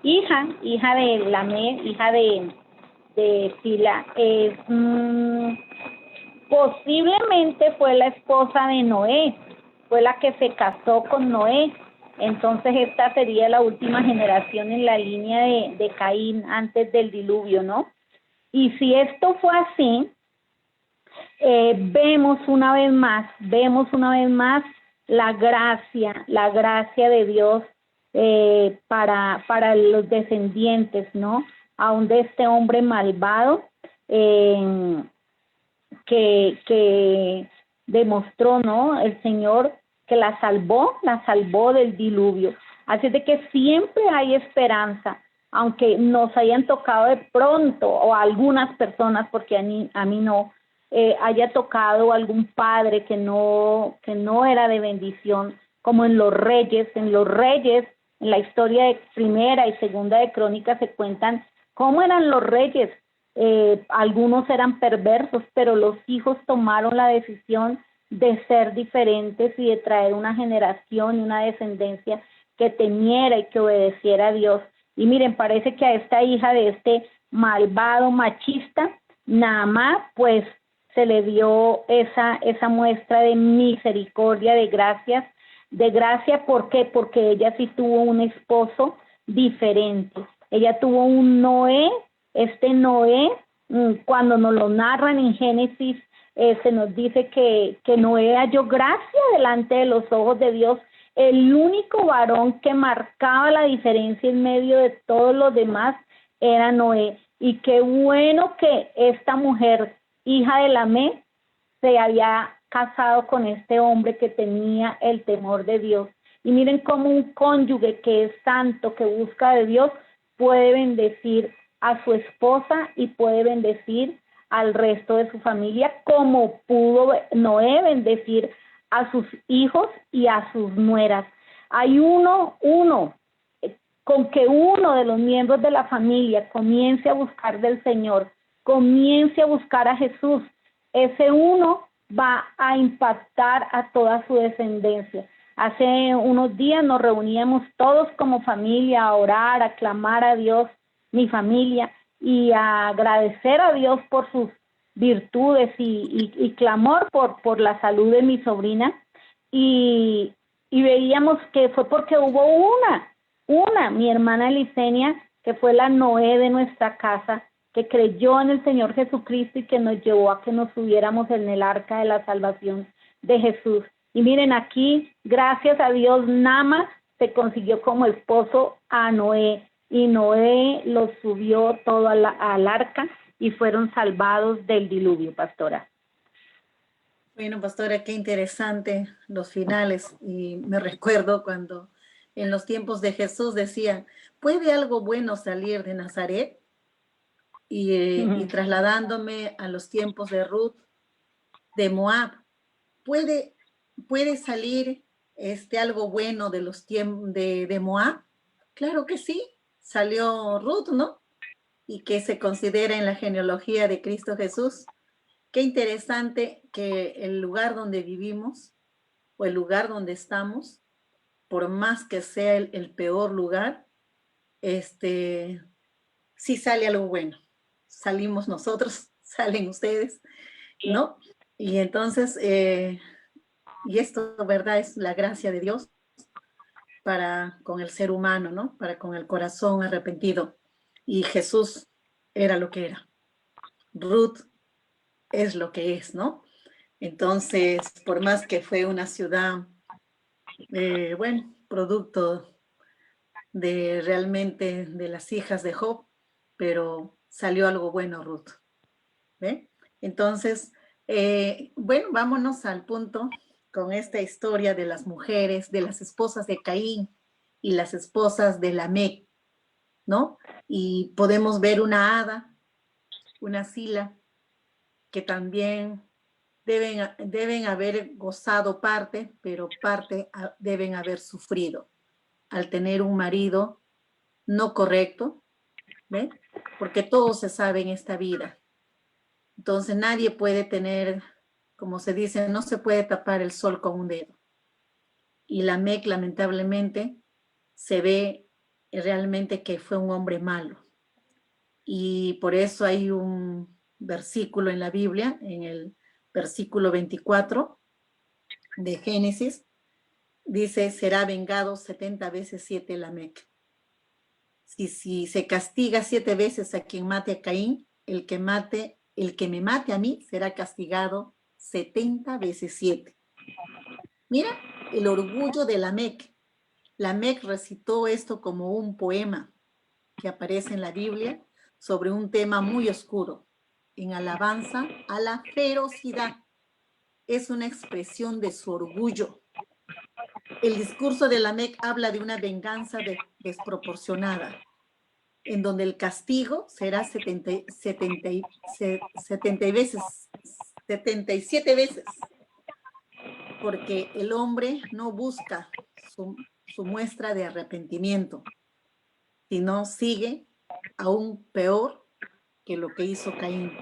hija de Lamé, hija de Sila, posiblemente fue la esposa de Noé, fue la que se casó con Noé. Entonces esta sería la última generación en la línea de Caín antes del diluvio, ¿no? Y si esto fue así, vemos una vez más la gracia de Dios para los descendientes, ¿no? Aún de este hombre malvado que demostró, ¿no? El Señor que la salvó del diluvio. Así de que siempre hay esperanza, aunque nos hayan tocado de pronto, o a algunas personas, porque a mí no, haya tocado algún padre que no era de bendición, como en los reyes, en la historia de Primera y Segunda de Crónicas se cuentan cómo eran los reyes. Algunos eran perversos, pero los hijos tomaron la decisión de ser diferentes y de traer una generación y una descendencia que temiera y que obedeciera a Dios. Y miren, parece que a esta hija de este malvado machista, Naamá, pues se le dio esa muestra de misericordia, de gracia. ¿Por qué? Porque ella sí tuvo un esposo diferente. Ella tuvo un Noé. Este Noé, cuando nos lo narran en Génesis, se nos dice que Noé halló gracia delante de los ojos de Dios. El único varón que marcaba la diferencia en medio de todos los demás era Noé. Y qué bueno que esta mujer, hija de Lamé, se había casado con este hombre que tenía el temor de Dios. Y miren cómo un cónyuge que es santo, que busca de Dios, puede bendecir a su esposa y puede bendecir al resto de su familia, como pudo Noé bendecir a sus hijos y a sus nueras. Hay con que uno de los miembros de la familia comience a buscar del Señor, comience a buscar a Jesús, ese uno va a impactar a toda su descendencia. Hace unos días nos reuníamos todos como familia a orar, a clamar a Dios, mi familia, y a agradecer a Dios por sus virtudes y clamor por la salud de mi sobrina, y veíamos que fue porque hubo mi hermana Licenia, que fue la Noé de nuestra casa, que creyó en el Señor Jesucristo y que nos llevó a que nos subiéramos en el arca de la salvación de Jesús. Y miren aquí, gracias a Dios, Nama se consiguió como esposo a Noé, y Noé los subió todo al arca y fueron salvados del diluvio, pastora. Bueno, pastora, qué interesante los finales. Y me recuerdo cuando en los tiempos de Jesús decían, ¿puede algo bueno salir de Nazaret? Y trasladándome a los tiempos de Ruth, de Moab, ¿puede salir algo bueno de los tiempos de Moab? Claro que sí, salió Ruth, ¿no? Y que se considera en la genealogía de Cristo Jesús. Qué interesante que el lugar donde vivimos o el lugar donde estamos, por más que sea el peor lugar, sí sale algo bueno. Salimos nosotros, salen ustedes, ¿no? Y entonces, y esto, ¿verdad? Es la gracia de Dios para con el ser humano, ¿no? Para con el corazón arrepentido. Y Jesús era lo que era. Ruth es lo que es, ¿no? Entonces, por más que fue una ciudad, bueno, producto de realmente de las hijas de Job, pero salió algo bueno, Ruth. ¿Ve? Entonces, bueno, vámonos al punto con esta historia de las mujeres, de las esposas de Caín y las esposas de Lamec, ¿no? Y podemos ver una Ada, una Sila, que también deben haber gozado parte, pero parte deben haber sufrido al tener un marido no correcto, ¿ve? Porque todo se sabe en esta vida. Entonces nadie puede tener, como se dice, no se puede tapar el sol con un dedo. Y Lamec, lamentablemente, se ve realmente que fue un hombre malo. Y por eso hay un versículo en la Biblia, en el versículo 24 de Génesis, dice, será vengado 70 veces 7 Lamec. Si se castiga 7 veces a quien mate a Caín, el que me mate a mí será castigado 70 veces 7. Mira el orgullo de Lamec. Lamec recitó esto como un poema que aparece en la Biblia sobre un tema muy oscuro, en alabanza a la ferocidad. Es una expresión de su orgullo. El discurso de Lamec habla de una venganza desproporcionada, en donde el castigo será 77 veces, porque el hombre no busca su muestra de arrepentimiento, sino sigue aún peor que lo que hizo Caín.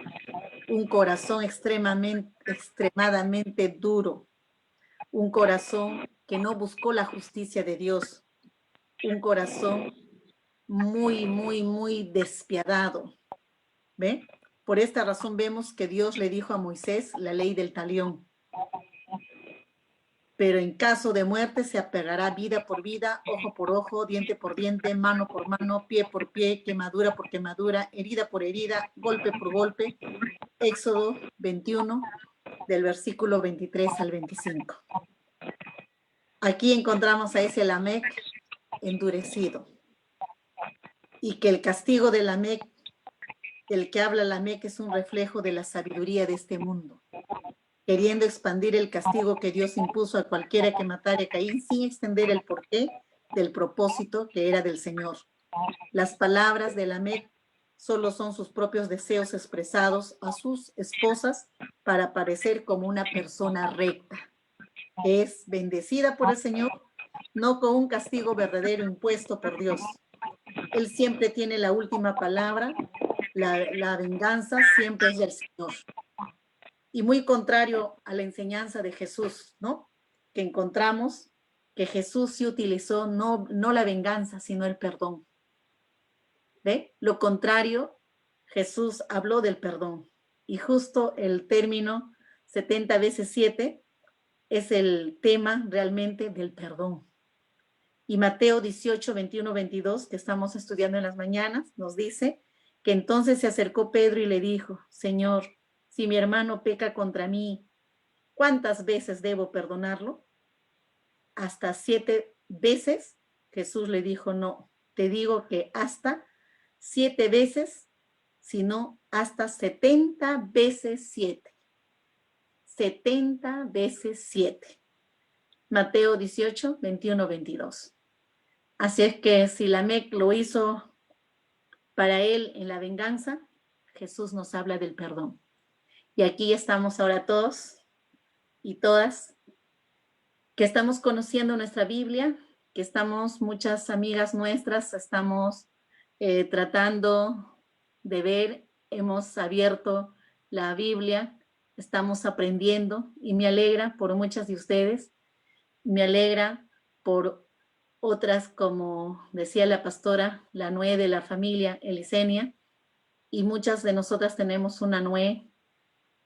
Un corazón extremadamente duro, un corazón que no buscó la justicia de Dios, un corazón muy, muy, muy despiadado. ¿Ve? Por esta razón vemos que Dios le dijo a Moisés la ley del talión. Pero en caso de muerte se apegará vida por vida, ojo por ojo, diente por diente, mano por mano, pie por pie, quemadura por quemadura, herida por herida, golpe por golpe. Éxodo 21, del versículo 23 al 25. Aquí encontramos a ese Lamec endurecido. Y que el castigo de Lamec, del que habla Lamec, es un reflejo de la sabiduría de este mundo, queriendo expandir el castigo que Dios impuso a cualquiera que matara a Caín sin extender el porqué del propósito que era del Señor. Las palabras de Lamec solo son sus propios deseos expresados a sus esposas para parecer como una persona recta, que es bendecida por el Señor, no con un castigo verdadero impuesto por Dios. Él siempre tiene la última palabra, la venganza siempre es del Señor. Y muy contrario a la enseñanza de Jesús, ¿no? Que encontramos que Jesús sí utilizó no la venganza, sino el perdón. ¿Ve? Lo contrario, Jesús habló del perdón. Y justo el término 70 veces 7 es el tema realmente del perdón. Y Mateo 18, 21, 22, que estamos estudiando en las mañanas, nos dice que entonces se acercó Pedro y le dijo, Señor, si mi hermano peca contra mí, ¿cuántas veces debo perdonarlo? ¿Hasta 7 veces? Jesús le dijo, no, te digo que hasta 7 veces, sino hasta 70 veces 7. 70 veces 7. Mateo 18, 21, 22. Así es que si Lamec lo hizo para él en la venganza, Jesús nos habla del perdón. Y aquí estamos ahora todos y todas que estamos conociendo nuestra Biblia, que estamos, muchas amigas nuestras, estamos tratando de ver, hemos abierto la Biblia, estamos aprendiendo y me alegra por muchas de ustedes, me alegra por otras, como decía la pastora, la Noé de la familia Elisenia, y muchas de nosotras tenemos una Noé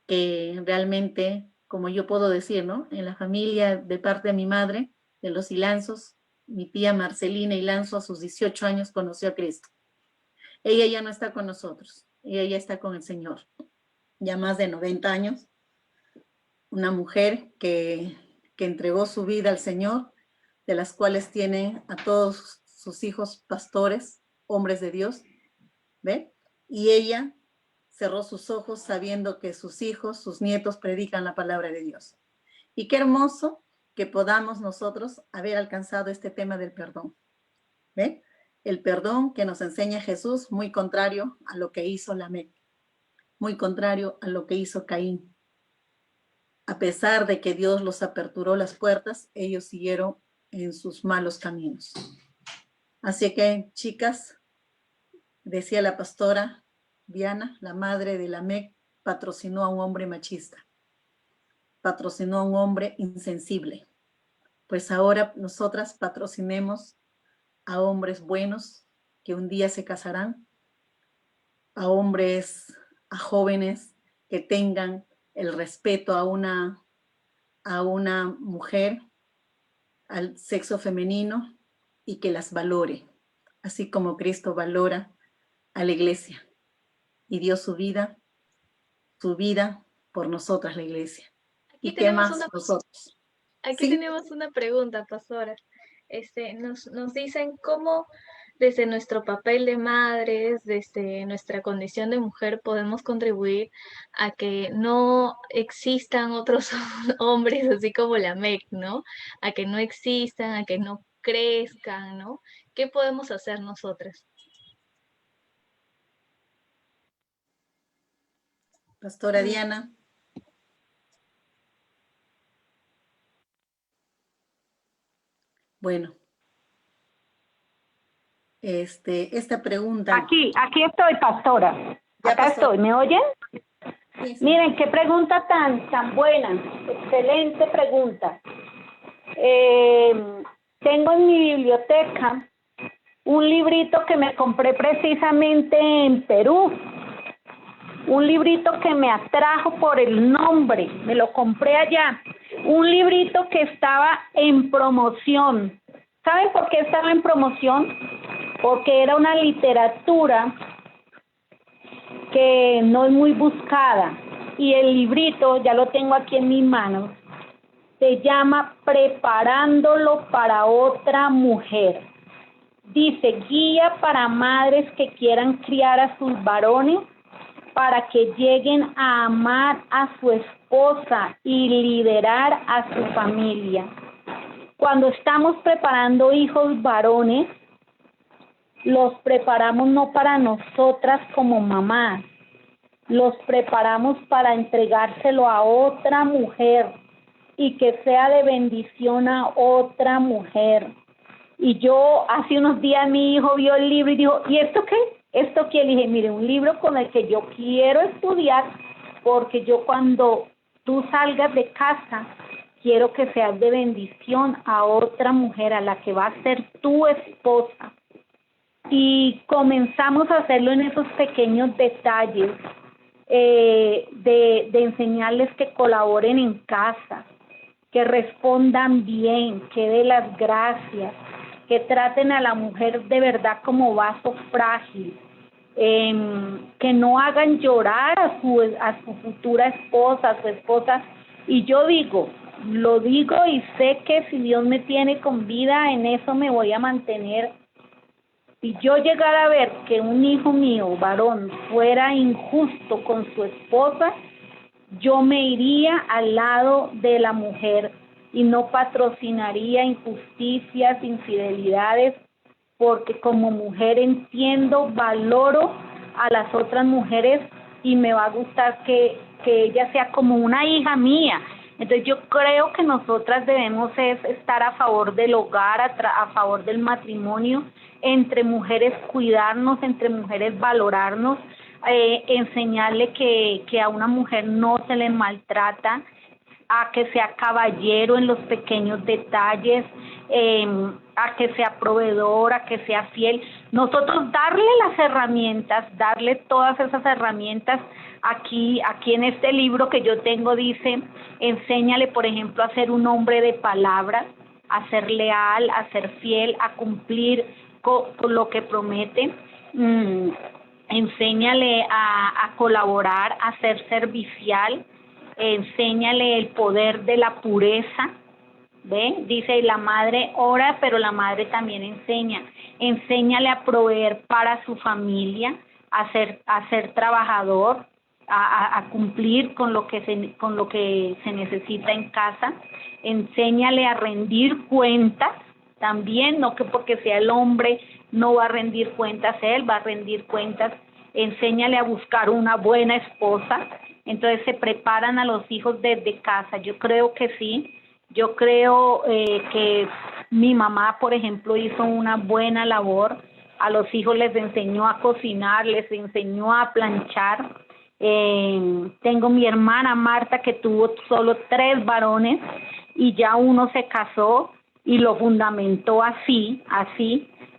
que realmente, como yo puedo decir, ¿no? En la familia de parte de mi madre, de los Ilanzos, mi tía Marcelina Ilanzo a sus 18 años conoció a Cristo. Ella ya no está con nosotros, ella ya está con el Señor, ya más de 90 años, una mujer que entregó su vida al Señor, de las cuales tiene a todos sus hijos pastores, hombres de Dios, ¿ve? Y ella cerró sus ojos sabiendo que sus hijos, sus nietos predican la palabra de Dios. Y qué hermoso que podamos nosotros haber alcanzado este tema del perdón, ¿ve? El perdón que nos enseña Jesús, muy contrario a lo que hizo Lamec, muy contrario a lo que hizo Caín. A pesar de que Dios los aperturó las puertas, ellos siguieron en sus malos caminos. Así que, chicas, decía la pastora Diana, la madre de Lamec, patrocinó a un hombre machista, patrocinó a un hombre insensible. Pues ahora nosotras patrocinemos a hombres buenos que un día se casarán, a hombres, a jóvenes que tengan el respeto a una mujer, al sexo femenino, y que las valore, así como Cristo valora a la iglesia y dio su vida por nosotras, la iglesia. Aquí ¿Y qué tenemos más una, nosotros? aquí Sí, tenemos una pregunta, pastora. Nos dicen cómo desde nuestro papel de madres, desde nuestra condición de mujer, podemos contribuir a que no existan otros hombres así como la MEC, ¿no? A que no existan, a que no crezcan, ¿no? ¿Qué podemos hacer nosotras? Pastora Diana. Bueno, esta pregunta. Aquí estoy, pastora. Ya, Acá pastora. estoy, ¿me oyen? Sí, sí. Miren, qué pregunta tan buena, excelente pregunta. Tengo en mi biblioteca un librito que me compré precisamente en Perú, un librito que me atrajo por el nombre, me lo compré allá, un librito que estaba en promoción. ¿Saben por qué estaba en promoción? Porque era una literatura que no es muy buscada, y el librito, ya lo tengo aquí en mis manos, se llama Preparándolo para otra mujer. Dice, guía para madres que quieran criar a sus varones para que lleguen a amar a su esposa y liderar a su familia. Cuando estamos preparando hijos varones, los preparamos no para nosotras como mamás, los preparamos para entregárselo a otra mujer y que sea de bendición a otra mujer. Y yo hace unos días mi hijo vio el libro y dijo, ¿y esto qué? ¿Esto qué? Le dije, mire, un libro con el que yo quiero estudiar, porque yo cuando tú salgas de casa, quiero que seas de bendición a otra mujer, a la que va a ser tu esposa. Y comenzamos a hacerlo en esos pequeños detalles, de enseñarles que colaboren en casa, que respondan bien, que den las gracias, que traten a la mujer de verdad como vaso frágil, que no hagan llorar a su futura esposa, a su esposa. Y yo lo digo y sé que si Dios me tiene con vida, en eso me voy a mantener. Si yo llegara a ver que un hijo mío, varón, fuera injusto con su esposa, yo me iría al lado de la mujer y no patrocinaría injusticias, infidelidades, porque como mujer entiendo, valoro a las otras mujeres y me va a gustar que ella sea como una hija mía. Entonces yo creo que nosotras debemos estar a favor del hogar, a favor del matrimonio, entre mujeres cuidarnos, entre mujeres valorarnos, enseñarle que a una mujer no se le maltrata, a que sea caballero en los pequeños detalles, a que sea proveedor, a que sea fiel. Nosotros darle las herramientas, darle todas esas herramientas. Aquí en este libro que yo tengo dice, enséñale, por ejemplo, a ser un hombre de palabras, a ser leal, a ser fiel, a cumplir con lo que promete. Enséñale a colaborar, a ser servicial. Enséñale el poder de la pureza. ¿Ve? Dice, la madre ora, pero la madre también enseña. enséñale a proveer para su familia, a ser trabajador, a cumplir con lo que se necesita en casa. Enséñale a rendir cuentas también, no que porque sea el hombre no va a rendir cuentas, él va a rendir cuentas. Enséñale a buscar una buena esposa. Entonces se preparan a los hijos desde casa. Yo creo que sí. Yo creo que mi mamá, por ejemplo, hizo una buena labor. A los hijos les enseñó a cocinar, les enseñó a planchar. Tengo mi hermana Marta, que tuvo solo 3 varones y ya uno se casó y lo fundamentó así,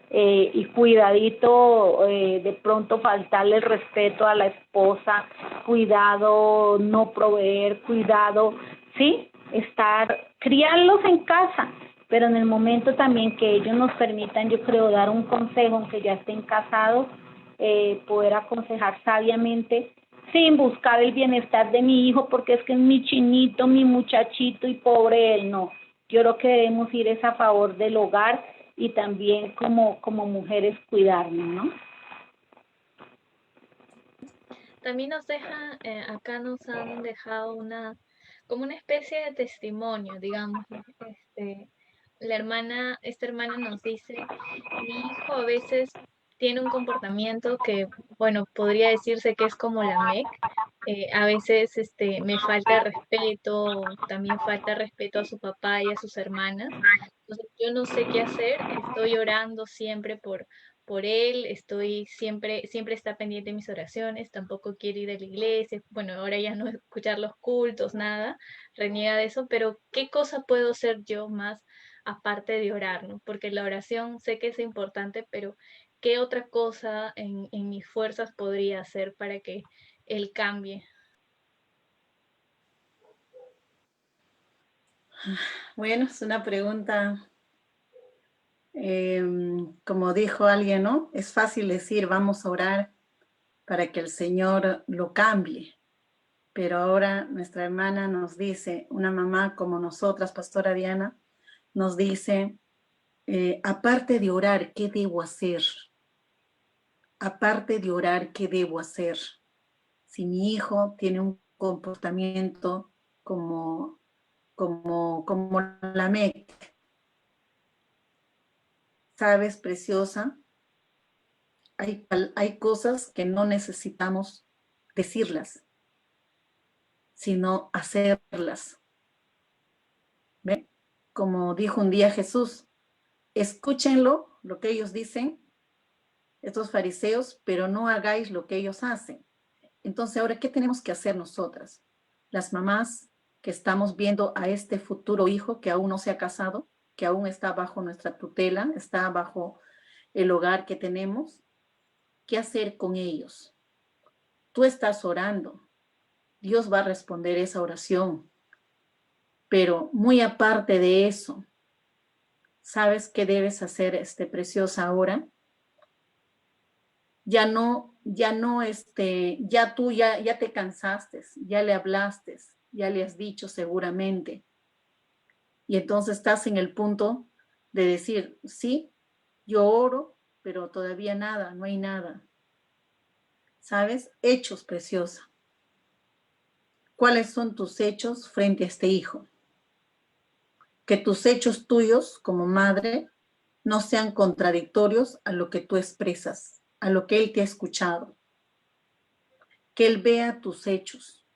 y cuidadito, de pronto faltarle el respeto a la esposa, cuidado no proveer, cuidado, sí, criarlos en casa, pero en el momento también que ellos nos permitan, yo creo, dar un consejo, aunque ya estén casados, poder aconsejar sabiamente, sin buscar el bienestar de mi hijo, porque es que es mi chinito, mi muchachito y pobre él, no. Yo creo que debemos ir a favor del hogar y también como mujeres cuidarnos, ¿no? También nos acá nos han dejado como una especie de testimonio, digamos. Este, esta hermana nos dice, mi hijo a veces tiene un comportamiento que, bueno, podría decirse que es como la MEC. A veces me falta respeto, también falta respeto a su papá y a sus hermanas. Entonces yo no sé qué hacer, estoy orando siempre por él, siempre está pendiente de mis oraciones, tampoco quiere ir a la iglesia, bueno, ahora ya no escuchar los cultos, nada, reniega de eso, pero ¿qué cosa puedo hacer yo más aparte de orar, ¿no? Porque la oración sé que es importante, pero ¿qué otra cosa en mis fuerzas podría hacer para que él cambie? Bueno, es una pregunta, como dijo alguien, ¿no? Es fácil decir, vamos a orar para que el Señor lo cambie. Pero ahora nuestra hermana nos dice, una mamá como nosotras, Pastora Diana, nos dice, aparte de orar, ¿qué debo hacer? Aparte de orar, ¿qué debo hacer? Si mi hijo tiene un comportamiento como la MEC, ¿sabes, preciosa? Hay cosas que no necesitamos decirlas, sino hacerlas. ¿Ve? Como dijo un día Jesús, escúchenlo, lo que ellos dicen, estos fariseos, pero no hagáis lo que ellos hacen. Entonces, ahora, ¿qué tenemos que hacer nosotras? Las mamás que estamos viendo a este futuro hijo que aún no se ha casado, que aún está bajo nuestra tutela, está bajo el hogar que tenemos, ¿qué hacer con ellos? Tú estás orando, Dios va a responder esa oración, pero muy aparte de eso, ¿sabes qué debes hacer, preciosa, ahora? Ya te cansaste, ya le hablaste, ya le has dicho seguramente. Y entonces estás en el punto de decir, sí, yo oro, pero todavía nada, no hay nada. ¿Sabes? Hechos, preciosa. ¿Cuáles son tus hechos frente a este hijo? Que tus hechos tuyos como madre no sean contradictorios a lo que tú expresas, a lo que él te ha escuchado. Que él vea tus hechos.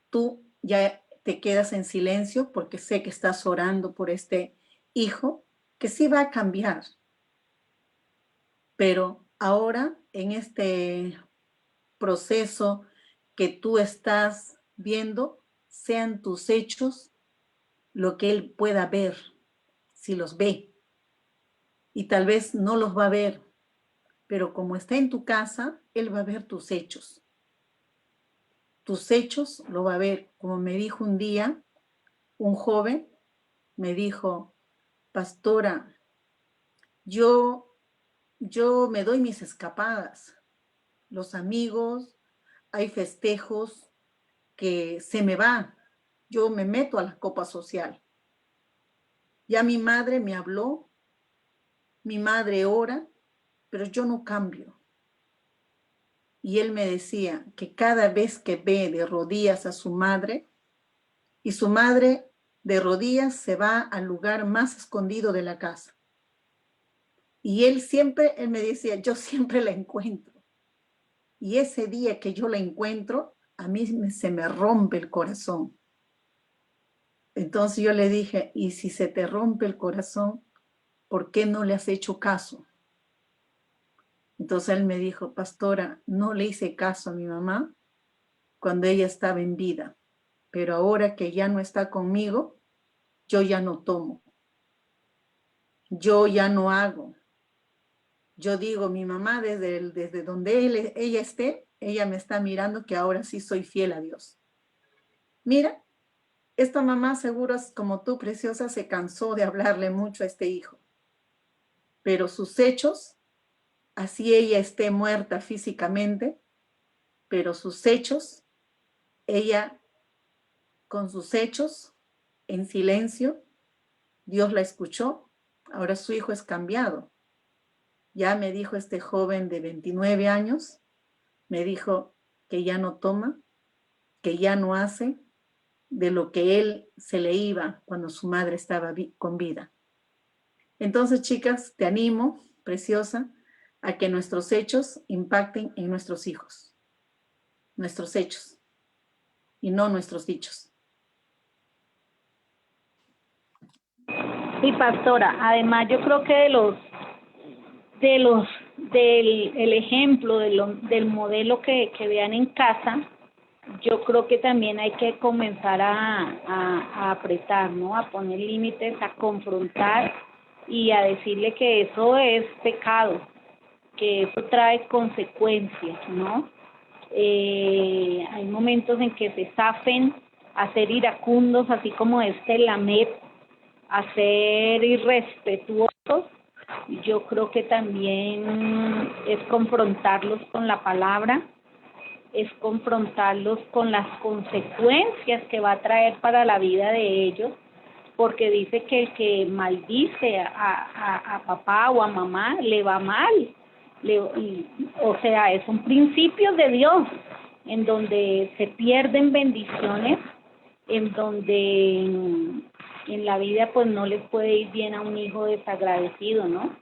Tú ya te quedas en silencio porque sé que estás orando por este hijo que sí va a cambiar. Pero ahora, en este proceso que tú estás viendo, sean tus hechos lo que él pueda ver, si los ve. Y tal vez no los va a ver, pero como está en tu casa, él va a ver tus hechos. Tus hechos lo va a ver. Como me dijo un día un joven, me dijo, pastora, yo me doy mis escapadas. Los amigos, hay festejos que se me van. Yo me meto a la copa social. Ya mi madre me habló mi madre ora, pero yo no cambio. Y él me decía que cada vez que ve de rodillas a su madre, y su madre de rodillas se va al lugar más escondido de la casa. Y él me decía, yo siempre la encuentro. Y ese día que yo la encuentro, a mí se me rompe el corazón. Entonces yo le dije, ¿y si se te rompe el corazón, por qué no le has hecho caso? Entonces él me dijo, pastora, no le hice caso a mi mamá cuando ella estaba en vida, pero ahora que ya no está conmigo, yo ya no tomo, yo ya no hago. Yo digo, mi mamá desde donde ella esté, ella me está mirando que ahora sí soy fiel a Dios. Mira, esta mamá seguro es como tú, preciosa, se cansó de hablarle mucho a este hijo, pero sus hechos, así ella esté muerta físicamente, pero sus hechos, ella con sus hechos, en silencio, Dios la escuchó, ahora su hijo es cambiado. Ya me dijo este joven de 29 años, me dijo que ya no toma, que ya no hace de lo que él se le iba cuando su madre estaba con vida. Entonces, chicas, te animo, preciosa, a que nuestros hechos impacten en nuestros hijos. Nuestros hechos y no nuestros dichos. Sí, pastora. Además, yo creo que del ejemplo, del modelo que vean en casa, yo creo que también hay que comenzar a apretar, ¿no? A poner límites, a confrontar y a decirle que eso es pecado, que eso trae consecuencias, ¿no? Hay momentos en que se zafen a ser iracundos, así como Lamec, a ser irrespetuosos. Yo creo que también es confrontarlos con la palabra, es confrontarlos con las consecuencias que va a traer para la vida de ellos, porque dice que el que maldice a papá o a mamá le va mal. O sea, es un principio de Dios en donde se pierden bendiciones, en donde en la vida pues no les puede ir bien a un hijo desagradecido, ¿no?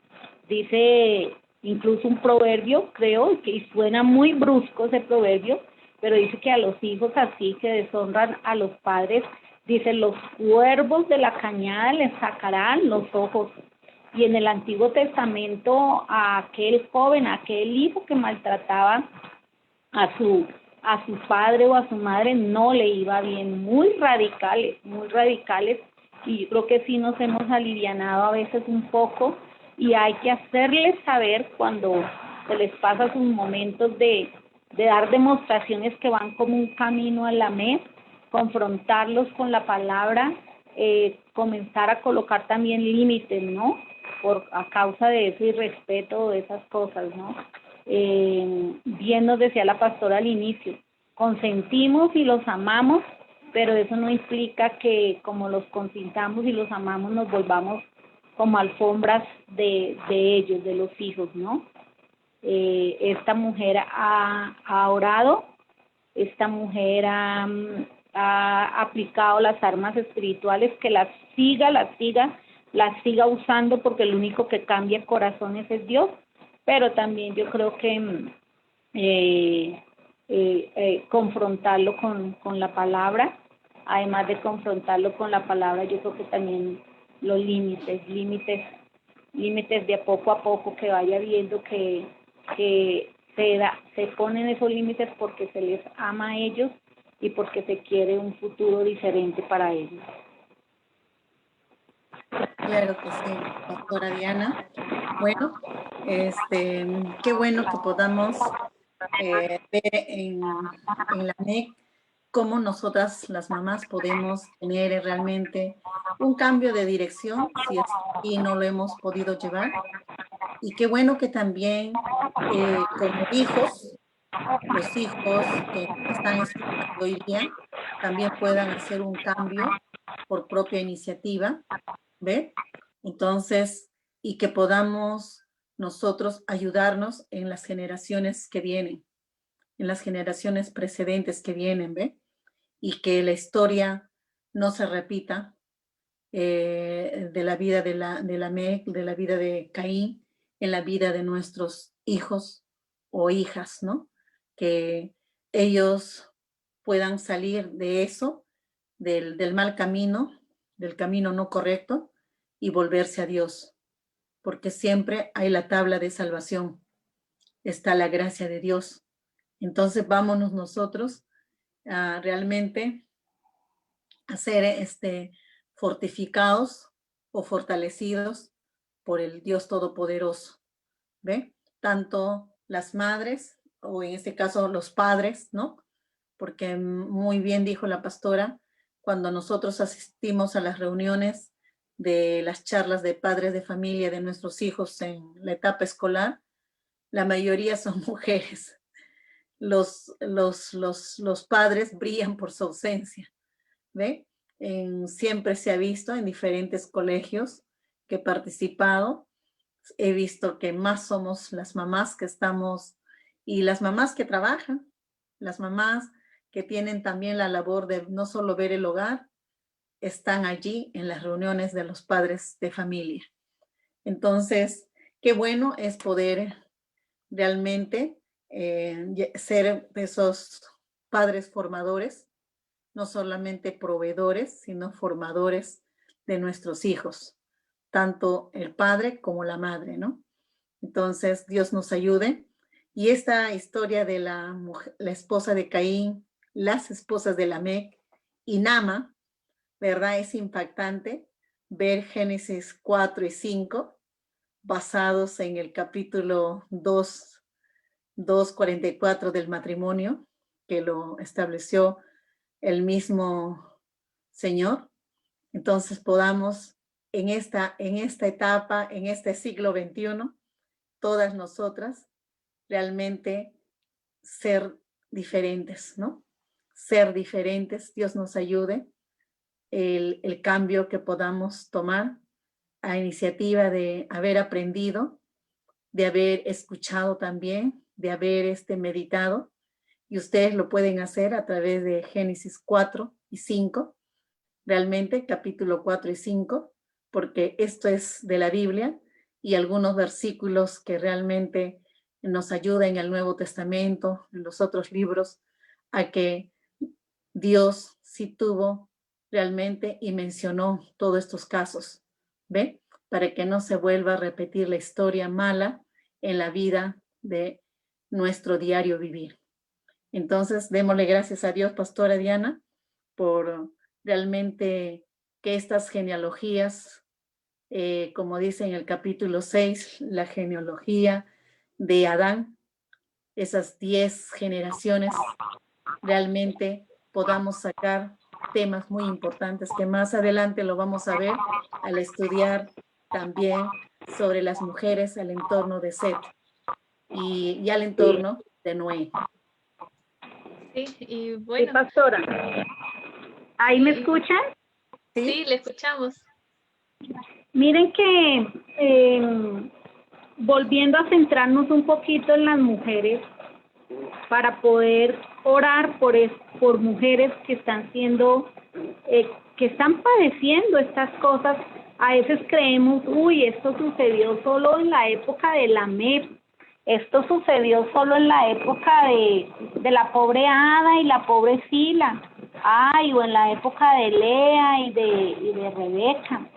Dice incluso un proverbio, creo, que suena muy brusco ese proverbio, pero dice que a los hijos así que deshonran a los padres, dice, los cuervos de la cañada les sacarán los ojos. Y en el Antiguo Testamento a aquel joven, a aquel hijo que maltrataba a su padre o a su madre no le iba bien, muy radicales, y yo creo que sí nos hemos alivianado a veces un poco, y hay que hacerles saber cuando se les pasa sus momentos de dar demostraciones que van como un camino a la meta, confrontarlos con la palabra, comenzar a colocar también límites, ¿no? A causa de ese irrespeto, de esas cosas, ¿no? Bien nos decía la pastora al inicio, consentimos y los amamos, pero eso no implica que como los consintamos y los amamos nos volvamos como alfombras de ellos, de los hijos, ¿no? Esta mujer ha orado, esta mujer ha aplicado las armas espirituales, que las siga usando, porque el único que cambia corazones es Dios, pero también yo creo que confrontarlo con la palabra, además de confrontarlo con la palabra, yo creo que también los límites de poco a poco, que vaya viendo que se ponen esos límites porque se les ama a ellos y porque se quiere un futuro diferente para ellos. Claro que sí, pastora Diana. Bueno, qué bueno que podamos ver en la MEC cómo nosotras las mamás podemos tener realmente un cambio de dirección si así no lo hemos podido llevar. Y qué bueno que también como hijos, los hijos que están escuchando hoy día también puedan hacer un cambio por propia iniciativa, ¿ve? Entonces, y que podamos nosotros ayudarnos en las generaciones que vienen, en las generaciones precedentes que vienen, ¿ve? Y que la historia no se repita de la vida de Lamec, de la vida de Caín, en la vida de nuestros hijos o hijas, ¿no? Que ellos puedan salir de eso, del mal camino, del camino no correcto, y volverse a Dios, porque siempre hay la tabla de salvación, está la gracia de Dios. Entonces vámonos nosotros a realmente a ser fortificados o fortalecidos por el Dios Todopoderoso, ¿ve? Tanto las madres, o en este caso los padres, ¿no? Porque muy bien dijo la pastora, cuando nosotros asistimos a las reuniones de las charlas de padres de familia de nuestros hijos en la etapa escolar, la mayoría son mujeres. Los padres brillan por su ausencia, ¿ve? Siempre se ha visto en diferentes colegios que he participado, he visto que más somos las mamás que estamos, y las mamás que trabajan, las mamás que tienen también la labor de no solo ver el hogar, están allí en las reuniones de los padres de familia. Entonces, qué bueno es poder realmente ser esos padres formadores, no solamente proveedores, sino formadores de nuestros hijos, tanto el padre como la madre, ¿no? Entonces, Dios nos ayude. Y esta historia de la esposa de Caín, las esposas de Lamec y Nama, ¿verdad? Es impactante ver Génesis 4 y 5, basados en el capítulo 2:44 del matrimonio, que lo estableció el mismo Señor. Entonces podamos en esta etapa, en este siglo XXI, todas nosotras realmente ser diferentes, ¿no? Ser diferentes, Dios nos ayude, el cambio que podamos tomar a iniciativa de haber aprendido, de haber escuchado también, de haber meditado, y ustedes lo pueden hacer a través de Génesis 4 y 5, realmente capítulo 4 y 5, porque esto es de la Biblia y algunos versículos que realmente nos ayudan en el Nuevo Testamento, en los otros libros, a que Dios sí tuvo realmente y mencionó todos estos casos, ¿ve? Para que no se vuelva a repetir la historia mala en la vida de nuestro diario vivir. Entonces, démosle gracias a Dios, Pastora Diana, por realmente que estas genealogías, como dice en el capítulo 6, la genealogía de Adán, esas 10 generaciones, realmente podamos sacar temas muy importantes que más adelante lo vamos a ver al estudiar también sobre las mujeres al entorno de Set y al entorno de Noé. Sí, y bueno. Sí, pastora. ¿Ahí me escuchan? Sí, le escuchamos. Miren que volviendo a centrarnos un poquito en las mujeres, para poder orar por mujeres que están siendo, que están padeciendo estas cosas. A veces creemos, uy, esto sucedió solo en la época de Lamec, esto sucedió solo en la época de la pobre Ada y la pobre Sila, ay, o en la época de Lea y de Rebeca.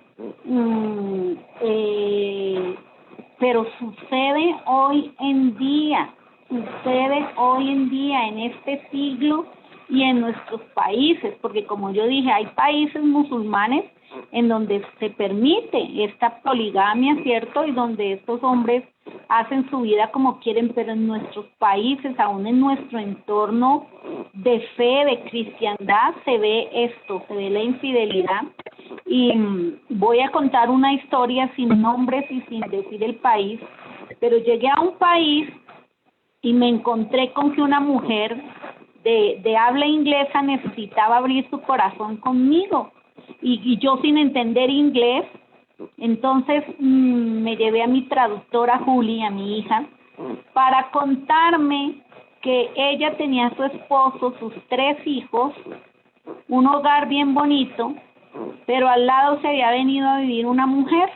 Pero sucede hoy en día en este siglo y en nuestros países, porque como yo dije, hay países musulmanes en donde se permite esta poligamia, ¿cierto? Y donde estos hombres hacen su vida como quieren, pero en nuestros países, aún en nuestro entorno de fe, de cristiandad, se ve esto, se ve la infidelidad. Y voy a contar una historia sin nombres y sin decir el país, pero llegué a un país y me encontré con que una mujer de habla inglesa necesitaba abrir su corazón conmigo. Y yo sin entender inglés, Entonces me llevé a mi traductora Juli, a mi hija, para contarme que ella tenía a su esposo, sus 3 hijos, un hogar bien bonito, pero al lado se había venido a vivir una mujer.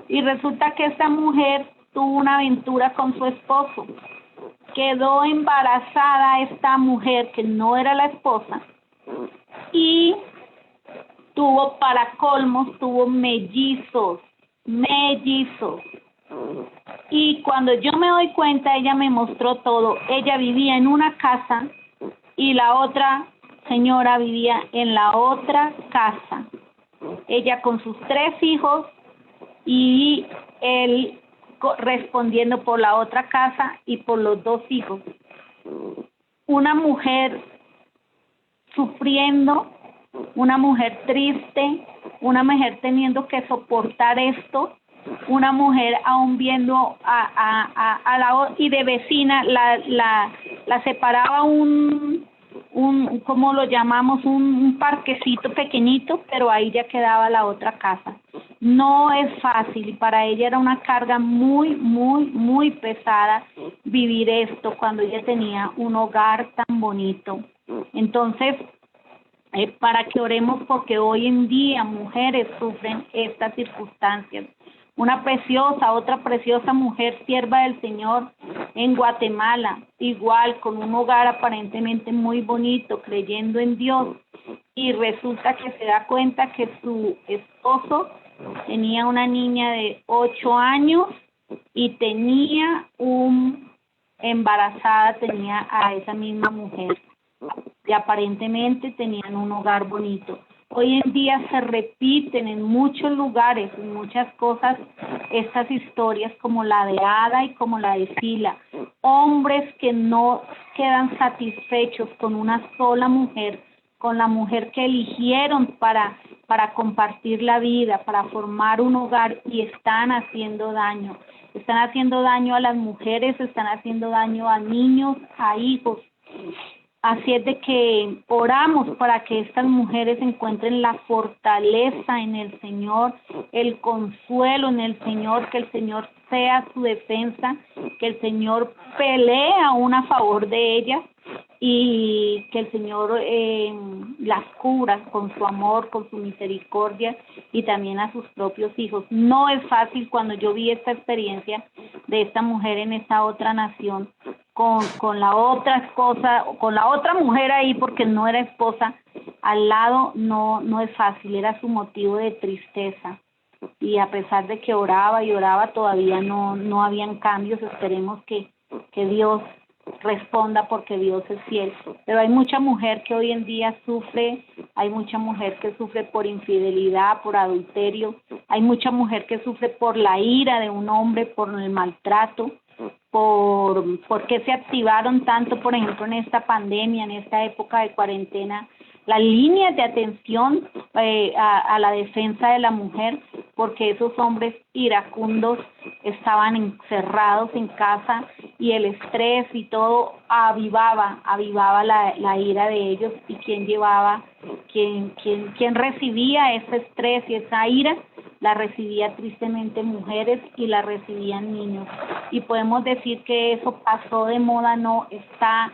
Y resulta que esta mujer tuvo una aventura con su esposo. Quedó embarazada esta mujer, que no era la esposa, y tuvo, para colmos, tuvo mellizos. Y cuando yo me doy cuenta, ella me mostró todo. Ella vivía en una casa y la otra señora vivía en la otra casa. Ella con sus 3 hijos y él respondiendo por la otra casa y por los 2 hijos. Una mujer sufriendo, una mujer triste, una mujer teniendo que soportar esto, una mujer aún viendo a la y de vecina la separaba un ¿cómo lo llamamos? Un parquecito pequeñito, pero ahí ya quedaba la otra casa. No es fácil, y para ella era una carga muy pesada vivir esto cuando ella tenía un hogar tan bonito. Entonces, para que oremos, porque hoy en día mujeres sufren estas circunstancias. Otra preciosa mujer, sierva del Señor en Guatemala, igual con un hogar aparentemente muy bonito, creyendo en Dios, y resulta que se da cuenta que su esposo tenía una niña de 8 años y tenía embarazada a esa misma mujer, y aparentemente tenían un hogar bonito. Hoy en día se repiten en muchos lugares, en muchas cosas, estas historias como la de Ada y como la de Sila. Hombres que no quedan satisfechos con una sola mujer, con la mujer que eligieron para compartir la vida, para formar un hogar, y están haciendo daño. Están haciendo daño a las mujeres, están haciendo daño a niños, a hijos. Así es de que oramos para que estas mujeres encuentren la fortaleza en el Señor, el consuelo en el Señor, que el Señor sea su defensa, que el Señor pelee aún a favor de ellas, y que el Señor las cubra con su amor, con su misericordia, y también a sus propios hijos. No es fácil. Cuando yo vi esta experiencia de esta mujer en esta otra nación, con la otra esposa, con la otra mujer ahí, porque no era esposa, al lado, no es fácil, era su motivo de tristeza. Y a pesar de que oraba y oraba, todavía no habían cambios. Esperemos que Dios responda, porque Dios es fiel. Pero hay mucha mujer que hoy en día sufre, hay mucha mujer que sufre por infidelidad, por adulterio, hay mucha mujer que sufre por la ira de un hombre, por el maltrato, por qué se activaron tanto, por ejemplo, en esta pandemia, en esta época de cuarentena, las líneas de atención a la defensa de la mujer, porque esos hombres iracundos estaban encerrados en casa, y el estrés y todo avivaba la ira de ellos. Y quien recibía ese estrés y esa ira, la recibía tristemente mujeres, y la recibían niños. Y podemos decir que eso pasó de moda. No, está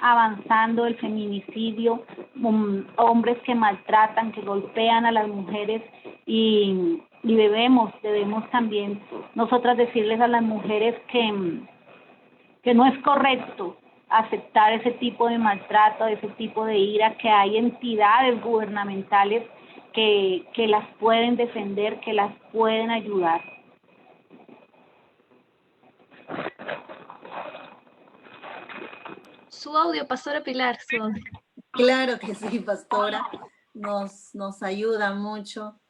avanzando el feminicidio, hombres que maltratan, que golpean a las mujeres, y debemos también nosotras decirles a las mujeres que no es correcto aceptar ese tipo de maltrato, ese tipo de ira, que hay entidades gubernamentales que las pueden defender, que las pueden ayudar. Su audio, Pastora Pilar, su audio. Claro que sí, pastora, nos ayuda mucho,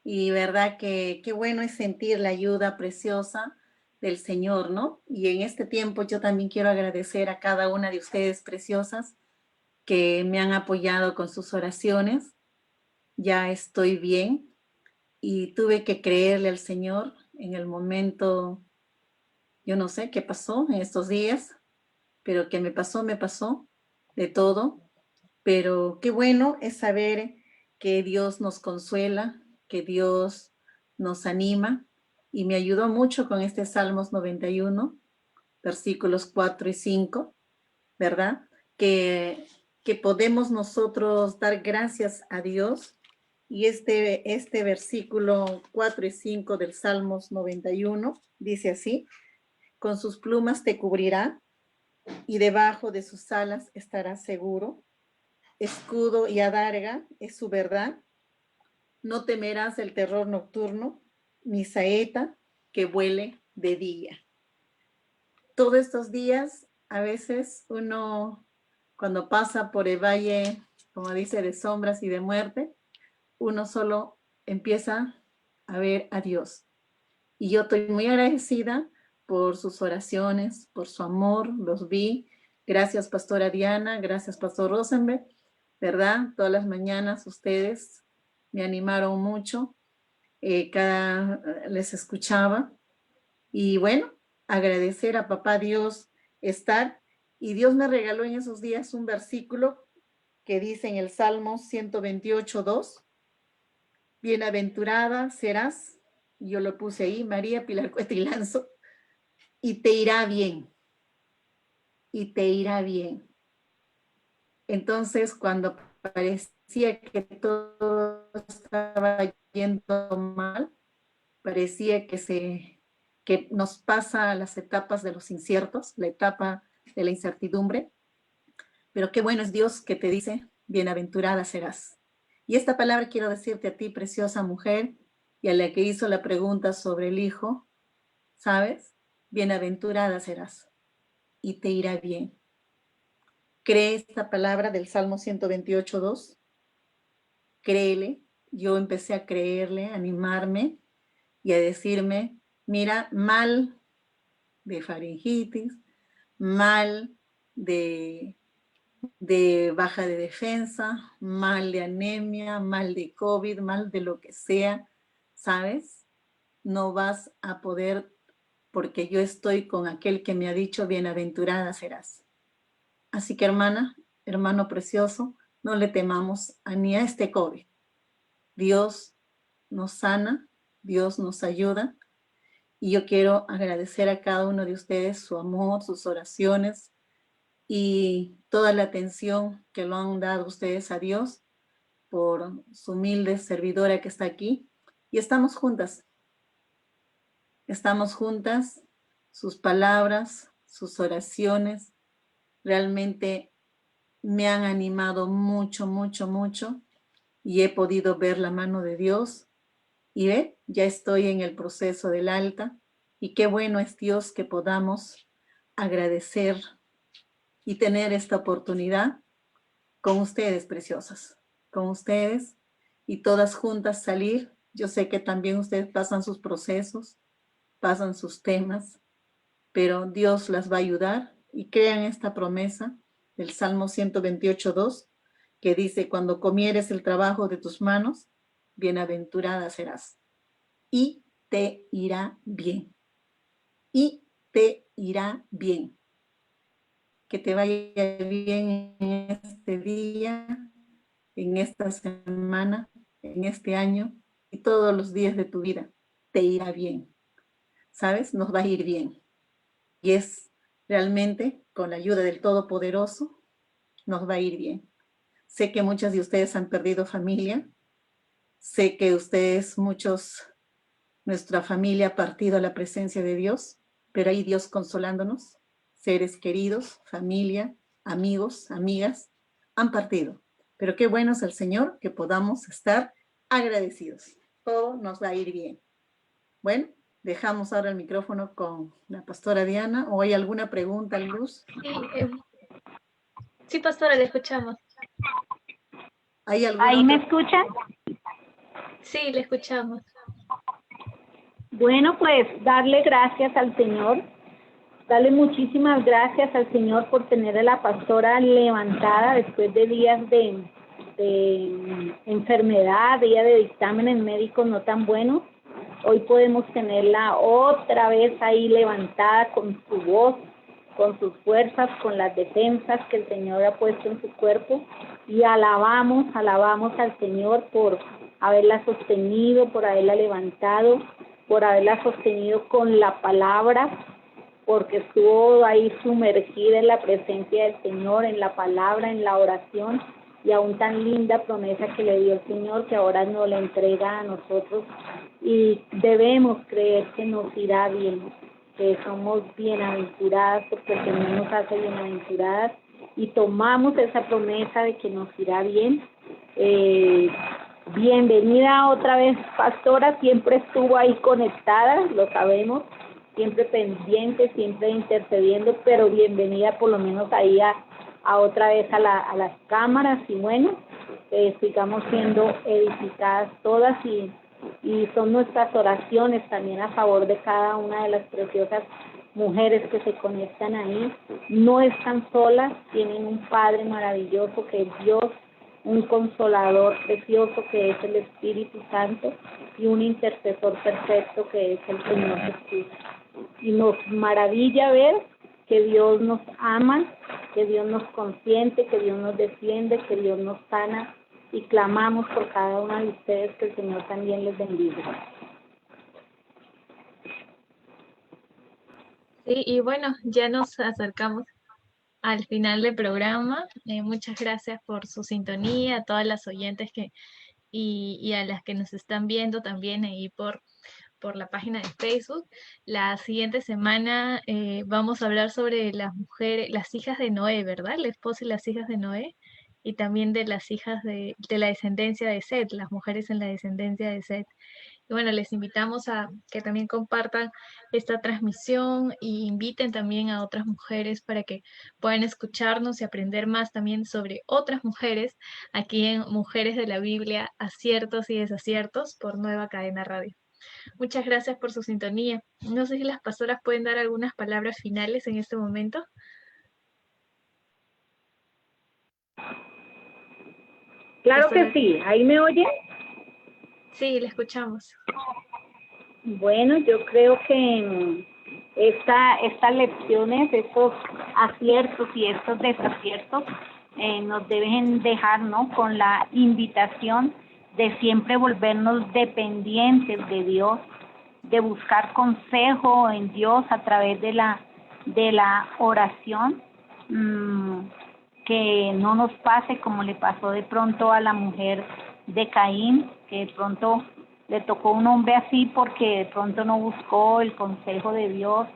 y verdad que qué bueno es sentir la ayuda preciosa del Señor, ¿no? Y en este tiempo yo también quiero agradecer a cada una de ustedes preciosas que me han apoyado con sus oraciones. Ya estoy bien, y tuve que creerle al Señor en el momento, yo no sé qué pasó en estos días, pero que me pasó de todo. Pero qué bueno es saber que Dios nos consuela, que Dios nos anima y me ayudó mucho con este Salmos 91, versículos 4 y 5, ¿verdad? Que podemos nosotros dar gracias a Dios. Y este versículo 4 y 5 del Salmos 91 dice así: con sus plumas te cubrirá y debajo de sus alas estarás seguro. Escudo y adarga es su verdad. No temerás el terror nocturno, ni saeta que vuele de día. Todos estos días, a veces uno, cuando pasa por el valle, como dice, de sombras y de muerte, uno solo empieza a ver a Dios. Y yo estoy muy agradecida por sus oraciones, por su amor, los vi. Gracias, Pastora Diana, gracias, Pastor Rosenberg, ¿verdad? Todas las mañanas ustedes me animaron mucho, les escuchaba. Y bueno, agradecer a Papá Dios estar. Y Dios me regaló en esos días un versículo que dice en el Salmo 128:2, bienaventurada serás, yo lo puse ahí, María Pilar Cuesta y Lanzo, y te irá bien, y te irá bien. Entonces, cuando parecía que todo estaba yendo mal, parecía que nos pasa a las etapas de los inciertos, la etapa de la incertidumbre, pero qué bueno es Dios que te dice, bienaventurada serás. Y esta palabra quiero decirte a ti, preciosa mujer, y a la que hizo la pregunta sobre el hijo, ¿sabes? Bienaventurada serás y te irá bien. Cree esta palabra del Salmo 128:2. Créele. Yo empecé a creerle, a animarme y a decirme, mira, mal de faringitis, mal de baja de defensa, mal de anemia, mal de COVID, mal de lo que sea, ¿sabes? No vas a poder, porque yo estoy con aquel que me ha dicho, bienaventurada serás. Así que hermana, hermano precioso, no le temamos ni a este COVID. Dios nos sana, Dios nos ayuda. Y yo quiero agradecer a cada uno de ustedes su amor, sus oraciones y toda la atención que lo han dado ustedes a Dios por su humilde servidora que está aquí. Y estamos juntas. Estamos juntas. Sus palabras, sus oraciones realmente me han animado mucho, mucho, mucho. Y he podido ver la mano de Dios. Y ve, ya estoy en el proceso del alta. Y qué bueno es Dios que podamos agradecer y tener esta oportunidad con ustedes, preciosas, con ustedes y todas juntas salir. Yo sé que también ustedes pasan sus procesos, pasan sus temas, pero Dios las va a ayudar y crean esta promesa del Salmo 128:2, que dice, cuando comieres el trabajo de tus manos, bienaventurada serás y te irá bien. Y te irá bien. Que te vaya bien en este día, en esta semana, en este año y todos los días de tu vida. Te irá bien. ¿Sabes? Nos va a ir bien. Y es realmente con la ayuda del Todopoderoso, nos va a ir bien. Sé que muchas de ustedes han perdido familia. Sé que ustedes, nuestra familia ha partido a la presencia de Dios, pero ahí Dios consolándonos, seres queridos, familia, amigos, amigas, han partido. Pero qué bueno es el Señor que podamos estar agradecidos. Todo nos va a ir bien. Bueno, dejamos ahora el micrófono con la pastora Diana. ¿O hay alguna pregunta, Luz? Sí, pastora, le escuchamos. ¿Hay alguna ¿Ahí me escuchan? Sí, le escuchamos. Bueno, pues darle gracias al Señor, darle muchísimas gracias al Señor por tener a la pastora levantada después de días de enfermedad, días de dictámenes médicos no tan buenos. Hoy podemos tenerla otra vez ahí levantada con su voz, con sus fuerzas, con las defensas que el Señor ha puesto en su cuerpo, y alabamos al Señor por haberla sostenido, por haberla levantado, por haberla sostenido con la palabra, porque estuvo ahí sumergida en la presencia del Señor, en la palabra, en la oración, y aún tan linda promesa que le dio el Señor, que ahora nos la entrega a nosotros, y debemos creer que nos irá bien, que somos bienaventuradas, porque el Señor nos hace bienaventuradas, y tomamos esa promesa de que nos irá bien. Bienvenida otra vez, pastora, siempre estuvo ahí conectada, lo sabemos, siempre pendiente, siempre intercediendo, pero bienvenida por lo menos ahí a otra vez a las cámaras, y bueno, sigamos siendo edificadas todas, y son nuestras oraciones también a favor de cada una de las preciosas mujeres que se conectan ahí. No están solas, tienen un Padre maravilloso que es Dios, un consolador precioso que es el Espíritu Santo, y un intercesor perfecto que es el Señor Jesús. Y nos maravilla ver que Dios nos ama, que Dios nos consiente, que Dios nos defiende, que Dios nos sana, y clamamos por cada una de ustedes, que el Señor también les bendiga. Sí, y bueno, ya nos acercamos al final del programa. Muchas gracias por su sintonía, a todas las oyentes y a las que nos están viendo también ahí por la página de Facebook. La siguiente semana vamos a hablar sobre las mujeres, las hijas de Noé, ¿verdad? La esposa y las hijas de Noé, y también de las hijas de la descendencia de Set, las mujeres en la descendencia de Set. Y bueno, les invitamos a que también compartan esta transmisión y inviten también a otras mujeres para que puedan escucharnos y aprender más también sobre otras mujeres aquí en Mujeres de la Biblia, Aciertos y Desaciertos por Nueva Cadena Radio. Muchas gracias por su sintonía. No sé si las pastoras pueden dar algunas palabras finales en este momento. Claro Pastora. que sí, ¿ahí me oyen? Sí, le escuchamos. Bueno, yo creo que estas lecciones, estos aciertos y estos desaciertos nos deben dejar, ¿no?, con la invitación de siempre volvernos dependientes de Dios, de buscar consejo en Dios a través de la oración, que no nos pase como le pasó de pronto a la mujer de Caín, que de pronto le tocó un hombre así porque de pronto no buscó el consejo de Dios.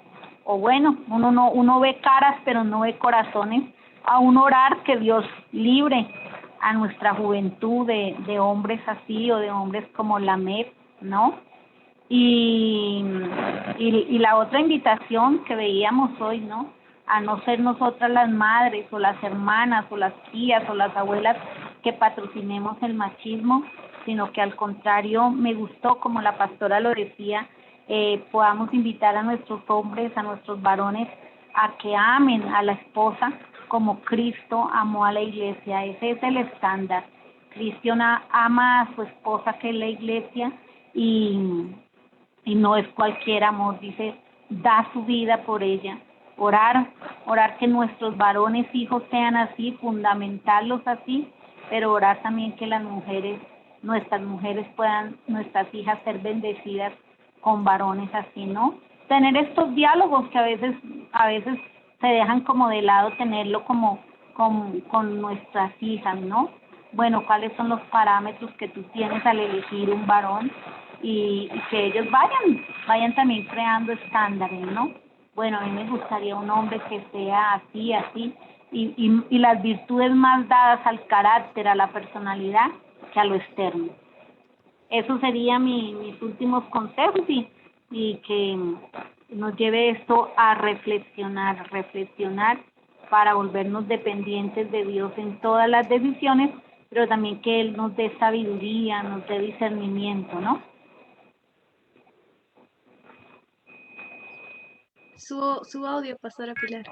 O bueno, uno ve caras pero no ve corazones. A un orar que Dios libre a nuestra juventud de hombres así, o de hombres como Lamec, ¿no? Y la otra invitación que veíamos hoy, ¿no?, a no ser nosotras las madres o las hermanas o las tías o las abuelas que patrocinemos el machismo, sino que al contrario, me gustó, como la pastora lo decía, podamos invitar a nuestros hombres, a nuestros varones, a que amen a la esposa como Cristo amó a la iglesia. Ese es el estándar. Cristo ama a su esposa, que es la iglesia, y no es cualquier amor, dice, da su vida por ella. Orar que nuestros varones hijos sean así, fundamentarlos así, pero orar también que las mujeres, nuestras mujeres puedan, nuestras hijas, ser bendecidas con varones así, ¿no? Tener estos diálogos que a veces se dejan como de lado, tenerlo como con nuestras hijas, ¿no? Bueno, ¿cuáles son los parámetros que tú tienes al elegir un varón? Y que ellos vayan también creando estándares, ¿no? Bueno, a mí me gustaría un hombre que sea así, y las virtudes más dadas al carácter, a la personalidad, que a lo externo. Eso sería mis últimos consejos, y que nos lleve esto a reflexionar para volvernos dependientes de Dios en todas las decisiones, pero también que Él nos dé sabiduría, nos dé discernimiento, ¿no? Su audio, pastora Pilar.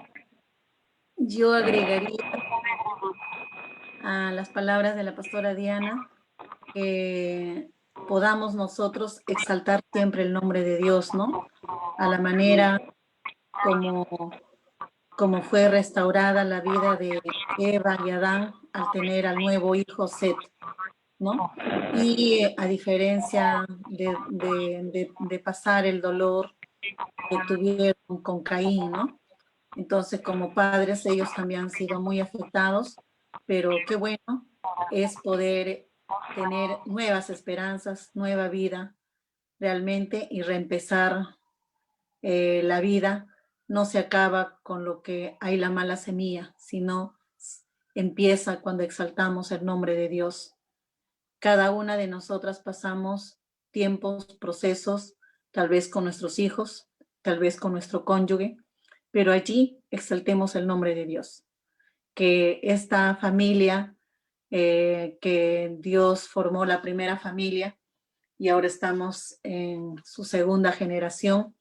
Yo agregaría a las palabras de la pastora Diana que podamos nosotros exaltar siempre el nombre de Dios, ¿no? A la manera como fue restaurada la vida de Eva y Adán al tener al nuevo hijo Set. ¿no? Y a diferencia de pasar el dolor que tuvieron con Caín, ¿no? Entonces, como padres, ellos también han sido muy afectados, pero qué bueno es poder tener nuevas esperanzas, nueva vida realmente y reempezar la vida. No se acaba con lo que hay la mala semilla, sino empieza cuando exaltamos el nombre de Dios. Cada una de nosotras pasamos tiempos, procesos, tal vez con nuestros hijos, tal vez con nuestro cónyuge, pero allí exaltemos el nombre de Dios. Que esta familia que Dios formó, la primera familia, y ahora estamos en su segunda generación,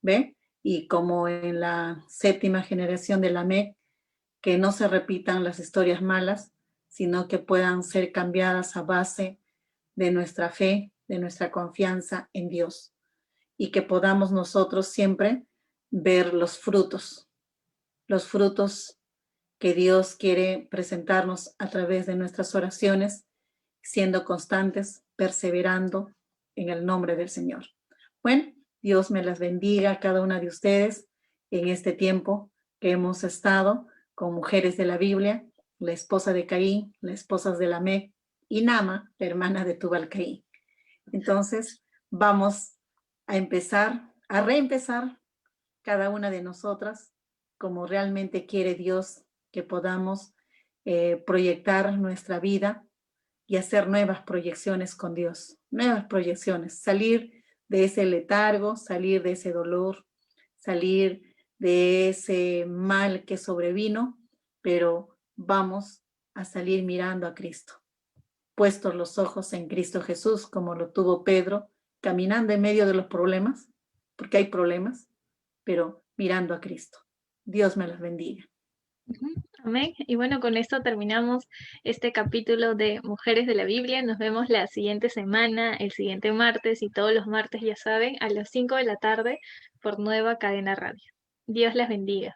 ¿ve? Y como en la séptima generación de Lamec, que no se repitan las historias malas, sino que puedan ser cambiadas a base de nuestra fe, de nuestra confianza en Dios, y que podamos nosotros siempre ver los frutos que Dios quiere presentarnos a través de nuestras oraciones, siendo constantes, perseverando en el nombre del Señor. Bueno, Dios me las bendiga a cada una de ustedes en este tiempo que hemos estado con mujeres de la Biblia, la esposa de Caín, la esposa de Lamec y Nama, la hermana de Tubal Caín. Entonces, vamos a empezar, a reempezar cada una de nosotras como realmente quiere Dios que podamos proyectar nuestra vida y hacer nuevas proyecciones con Dios, nuevas proyecciones, salir de ese letargo, salir de ese dolor, salir de ese mal que sobrevino, pero vamos a salir mirando a Cristo, puestos los ojos en Cristo Jesús, como lo tuvo Pedro, caminando en medio de los problemas, porque hay problemas, pero mirando a Cristo. Dios me los bendiga. Amén. Y bueno, con esto terminamos este capítulo de Mujeres de la Biblia. Nos vemos la siguiente semana, el siguiente martes y todos los martes, ya saben, a las 5 de la tarde por Nueva Cadena Radio. Dios las bendiga.